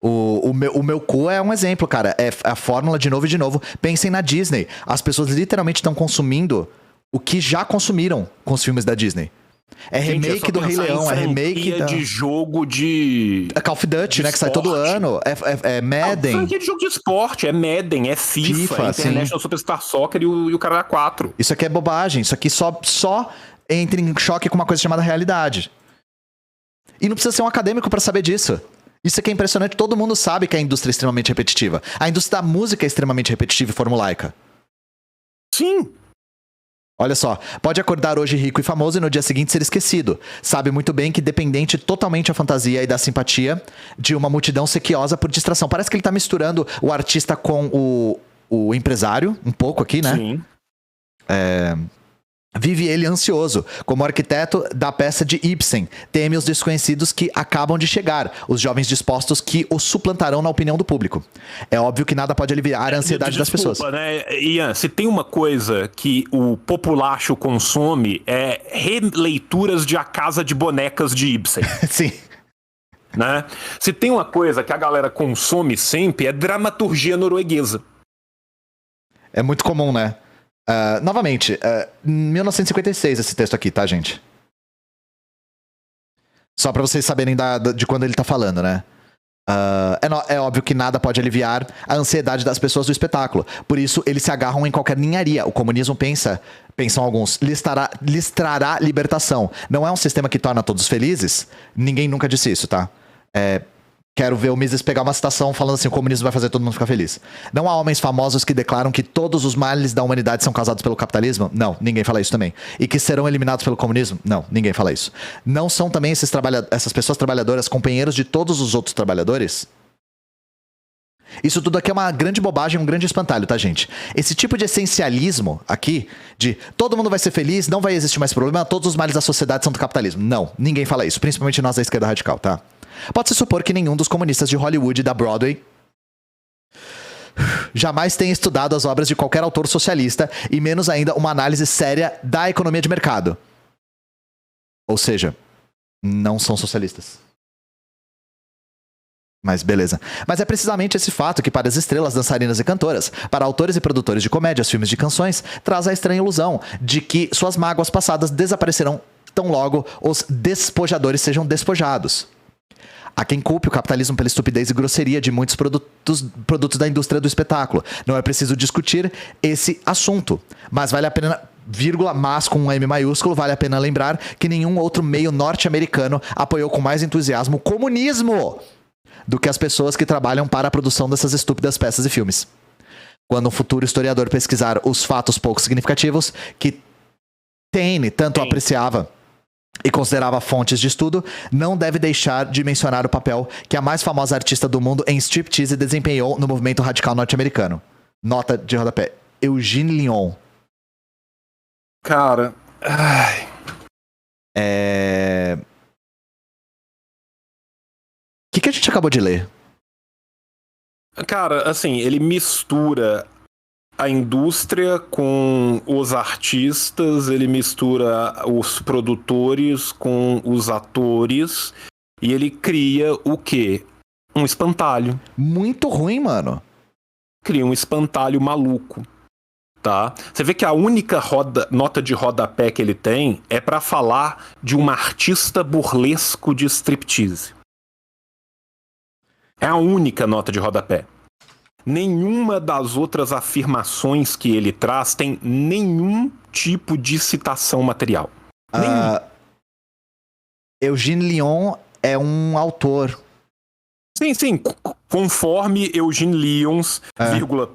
O meu cu é um exemplo, cara. É a fórmula de novo e de novo. Pensem na Disney. As pessoas literalmente estão consumindo o que já consumiram com os filmes da Disney. É Gente, remake só do Rei pensar em Leão, é remake franquia da... de jogo de... É Call of Duty, de né? Que sai todo esporte. ano. É Madden. Franquia de jogo de esporte, é Madden, é FIFA, é International Superstar Soccer e o cara 4. Isso aqui é bobagem. Isso aqui só entra em choque com uma coisa chamada realidade. E não precisa ser um acadêmico pra saber disso. Isso aqui é impressionante. Todo mundo sabe que a indústria é extremamente repetitiva. A indústria da música é extremamente repetitiva e formulaica. Sim. Olha só, pode acordar hoje rico e famoso e no dia seguinte ser esquecido. Sabe muito bem que dependente totalmente da fantasia e da simpatia de uma multidão sequiosa por distração. Parece que ele tá misturando o artista com o empresário, um pouco aqui, né? Sim. Vive ele ansioso, como arquiteto da peça de Ibsen. Teme os desconhecidos que acabam de chegar, os jovens dispostos que o suplantarão na opinião do público. É óbvio que nada pode aliviar a ansiedade das pessoas. Né, Ian, se tem uma coisa que o populacho consome é releituras de A Casa de Bonecas de Ibsen. Sim. Né? Se tem uma coisa que a galera consome sempre é dramaturgia norueguesa. É muito comum, né? Novamente, 1956 esse texto aqui, tá, gente? Só pra vocês saberem de quando ele tá falando, né? É óbvio que nada pode aliviar a ansiedade das pessoas do espetáculo. Por isso, eles se agarram em qualquer ninharia. O comunismo pensam alguns, lhes trará libertação. Não é um sistema que torna todos felizes? Ninguém nunca disse isso, tá? Quero ver o Mises pegar uma citação falando assim, o comunismo vai fazer todo mundo ficar feliz. Não há homens famosos que declaram que todos os males da humanidade são causados pelo capitalismo? Não, ninguém fala isso também. E que serão eliminados pelo comunismo? Não, ninguém fala isso. Não são também essas pessoas trabalhadoras companheiros de todos os outros trabalhadores? Isso tudo aqui é uma grande bobagem, um grande espantalho, tá, gente? Esse tipo de essencialismo aqui, de todo mundo vai ser feliz, não vai existir mais problema, todos os males da sociedade são do capitalismo. Não, ninguém fala isso, principalmente nós da esquerda radical, tá? Pode-se supor que nenhum dos comunistas de Hollywood e da Broadway jamais tenha estudado as obras de qualquer autor socialista e menos ainda uma análise séria da economia de mercado. Ou seja, não são socialistas. Mas beleza. Mas é precisamente esse fato que para as estrelas, dançarinas e cantoras, para autores e produtores de comédias, filmes de canções, traz a estranha ilusão de que suas mágoas passadas desaparecerão tão logo os despojadores sejam despojados. Há quem culpe o capitalismo pela estupidez e grosseria de muitos produtos da indústria do espetáculo. Não é preciso discutir esse assunto. Mas vale a pena, mas com um M maiúsculo, vale a pena lembrar que nenhum outro meio norte-americano apoiou com mais entusiasmo o comunismo do que as pessoas que trabalham para a produção dessas estúpidas peças e filmes. Quando um futuro historiador pesquisar os fatos pouco significativos que Taine tanto apreciava e considerava fontes de estudo, não deve deixar de mencionar o papel que a mais famosa artista do mundo em striptease desempenhou no movimento radical norte-americano. Nota de rodapé. Eugene Lyon. Cara... Ai. O que a gente acabou de ler? Cara, assim, ele mistura a indústria com os artistas, ele mistura os produtores com os atores e ele cria o quê? Um espantalho. Muito ruim, mano. Cria um espantalho maluco, tá? Você vê que a única nota de rodapé que ele tem é pra falar de um artista burlesco de striptease. É a única nota de rodapé. Nenhuma das outras afirmações que ele traz tem nenhum tipo de citação material. Eugene Lyon é um autor. Sim. Conforme Eugene Lyons,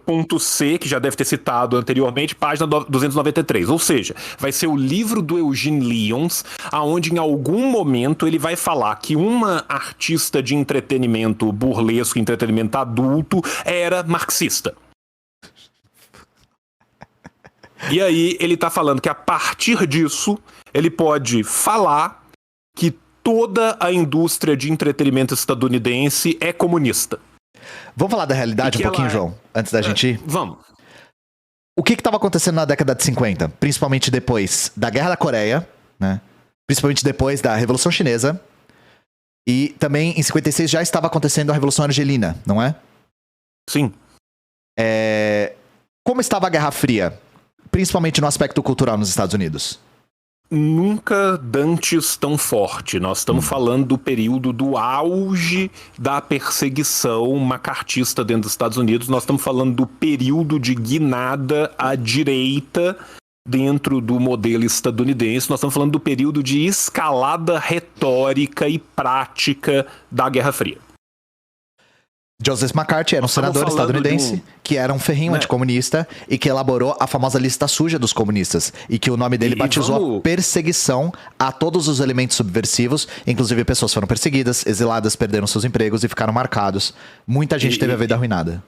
ponto C, que já deve ter citado anteriormente, página 293. Ou seja, vai ser o livro do Eugene Lyons, aonde em algum momento ele vai falar que uma artista de entretenimento burlesco, entretenimento adulto, era marxista. E aí ele tá falando que a partir disso, ele pode falar que toda a indústria de entretenimento estadunidense é comunista. Vamos falar da realidade um pouquinho, João, antes da gente ir? Vamos. O que estava acontecendo na década de 50? Principalmente depois da Guerra da Coreia, né? Principalmente depois da Revolução Chinesa. E também em 56 já estava acontecendo a Revolução Argelina, não é? Sim. Como estava a Guerra Fria? Principalmente no aspecto cultural nos Estados Unidos. Nunca dantes tão forte. Nós estamos falando do período do auge da perseguição macartista dentro dos Estados Unidos. Nós estamos falando do período de guinada à direita dentro do modelo estadunidense. Nós estamos falando do período de escalada retórica e prática da Guerra Fria. Joseph McCarthy era um senador estadunidense que era um ferrinho anticomunista e que elaborou a famosa lista suja dos comunistas e que o nome dele batizou a perseguição a todos os elementos subversivos, inclusive pessoas foram perseguidas, exiladas, perderam seus empregos e ficaram marcados. Muita gente teve a vida arruinada.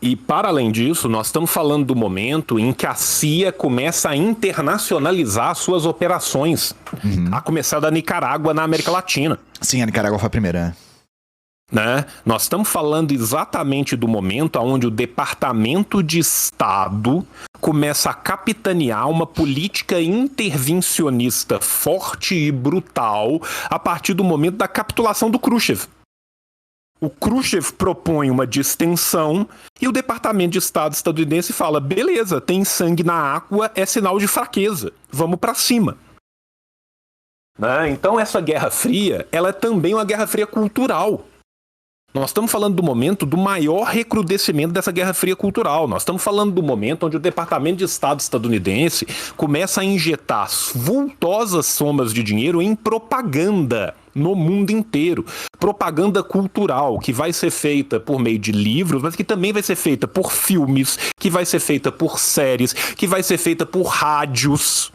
E para além disso, nós estamos falando do momento em que a CIA começa a internacionalizar suas operações, a começar da Nicarágua na América Latina. Sim, a Nicarágua foi a primeira, né? Nós estamos falando exatamente do momento onde o Departamento de Estado começa a capitanear uma política intervencionista forte e brutal a partir do momento da capitulação do Khrushchev. O Khrushchev propõe uma distensão e o Departamento de Estado estadunidense fala: beleza, tem sangue na água, é sinal de fraqueza, vamos pra cima. Né? Então essa Guerra Fria, ela é também uma Guerra Fria cultural. Nós estamos falando do momento do maior recrudescimento dessa Guerra Fria cultural. Nós estamos falando do momento onde o Departamento de Estado estadunidense começa a injetar vultosas somas de dinheiro em propaganda no mundo inteiro. Propaganda cultural, que vai ser feita por meio de livros, mas que também vai ser feita por filmes, que vai ser feita por séries, que vai ser feita por rádios.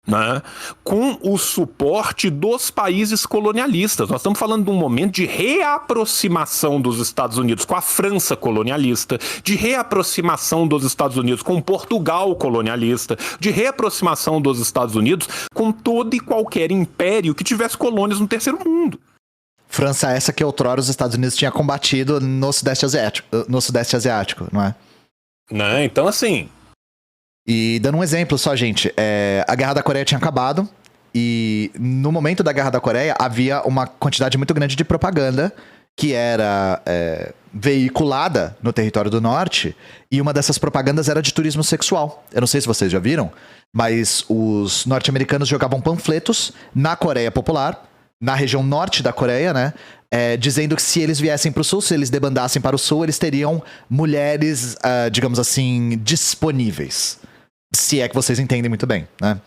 Né? Com o suporte dos países colonialistas. Nós estamos falando de um momento de reaproximação dos Estados Unidos com a França colonialista, de reaproximação dos Estados Unidos com Portugal colonialista, de reaproximação dos Estados Unidos com todo e qualquer império que tivesse colônias no terceiro mundo. França essa que outrora os Estados Unidos tinham combatido no Sudeste Asiático, não é? Né? Então, assim... E dando um exemplo só, gente, a Guerra da Coreia tinha acabado e no momento da Guerra da Coreia havia uma quantidade muito grande de propaganda que era veiculada no território do norte e uma dessas propagandas era de turismo sexual. Eu não sei se vocês já viram, mas os norte-americanos jogavam panfletos na Coreia Popular, na região norte da Coreia, né? Dizendo que se eles viessem para o sul, se eles debandassem para o sul, eles teriam mulheres, digamos assim, disponíveis. Se é que vocês entendem muito bem, né?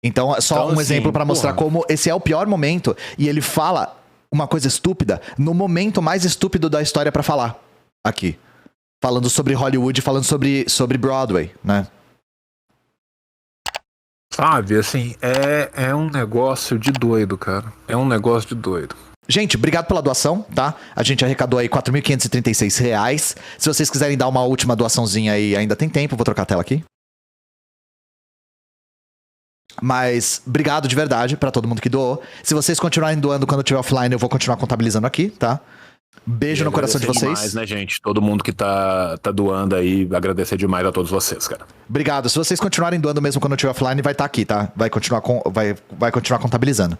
Então, é só um exemplo para mostrar como esse é o pior momento. E ele fala uma coisa estúpida no momento mais estúpido da história para falar aqui. Falando sobre Hollywood, falando sobre Broadway, né? Sabe, assim, é um negócio de doido, cara. É um negócio de doido. Gente, obrigado pela doação, tá? A gente arrecadou aí R$4.536. Se vocês quiserem dar uma última doaçãozinha aí, ainda tem tempo. Vou trocar a tela aqui. Mas obrigado de verdade pra todo mundo que doou. Se vocês continuarem doando quando eu estiver offline, eu vou continuar contabilizando aqui, tá? Beijo no coração de vocês. Demais, né, gente? Todo mundo que tá doando aí, agradecer demais a todos vocês, cara. Obrigado. Se vocês continuarem doando mesmo quando eu estiver offline, vai estar aqui, tá? Vai continuar contabilizando.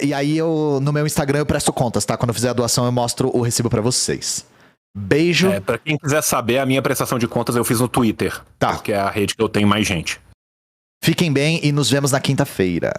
E aí, no meu Instagram, eu presto contas, tá? Quando eu fizer a doação, eu mostro o recibo pra vocês. Beijo. Pra quem quiser saber, a minha prestação de contas eu fiz no Twitter. Tá. Porque é a rede que eu tenho mais gente. Fiquem bem e nos vemos na quinta-feira.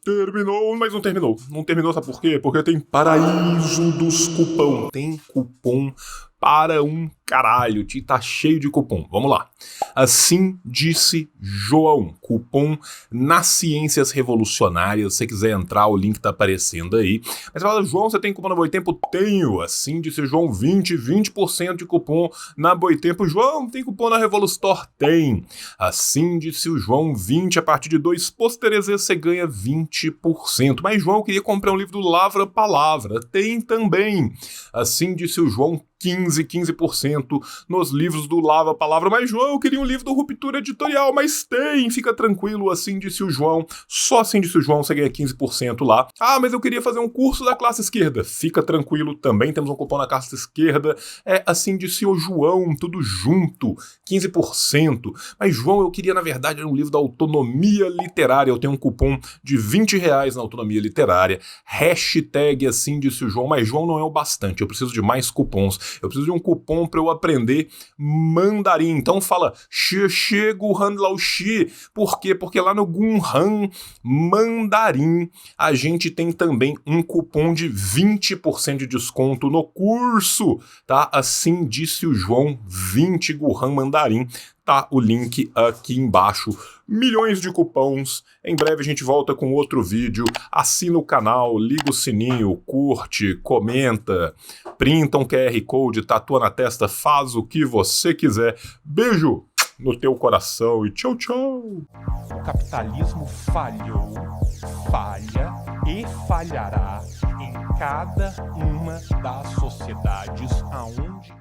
Terminou, mas não terminou. Não terminou, sabe por quê? Porque tem paraíso dos cupom. Tem cupom para um caralho. Tá cheio de cupom. Vamos lá. Assim disse João. Cupom nas Ciências Revolucionárias. Se você quiser entrar, o link tá aparecendo aí. Mas você fala, João, você tem cupom na Boitempo? Tenho. Assim disse João, 20% de cupom na Boitempo. João, tem cupom na Revolustore? Tem. Assim disse o João, 20. A partir de 2 pôsteres você ganha 20%. Mas João, eu queria comprar um livro do Lavra Palavra. Tem também. Assim disse o João, 15% nos livros do Lava Palavra. Mas, João, eu queria um livro do Ruptura Editorial, mas tem, fica tranquilo, assim disse o João. Só assim disse o João, você ganha 15% lá. Ah, mas eu queria fazer um curso da classe esquerda. Fica tranquilo, também temos um cupom na classe esquerda. Assim disse o João, tudo junto, 15%. Mas, João, eu queria, na verdade, um livro da autonomia literária. Eu tenho um cupom de R$20 na autonomia literária. Hashtag assim disse o João, mas, João, não é o bastante, eu preciso de mais cupons. Eu preciso de um cupom para eu aprender mandarim. Então fala Xie Guhan Lao Xi. Por quê? Porque lá no Gunhan Mandarim a gente tem também um cupom de 20% de desconto no curso, tá? Assim disse o João, 20 Guhan Mandarim. Tá o link aqui embaixo. Milhões de cupons. Em breve a gente volta com outro vídeo. Assina o canal, liga o sininho, curte, comenta, printa um QR Code, tatua na testa, faz o que você quiser. Beijo no teu coração e tchau, tchau. O capitalismo falhou, falha e falhará em cada uma das sociedades aonde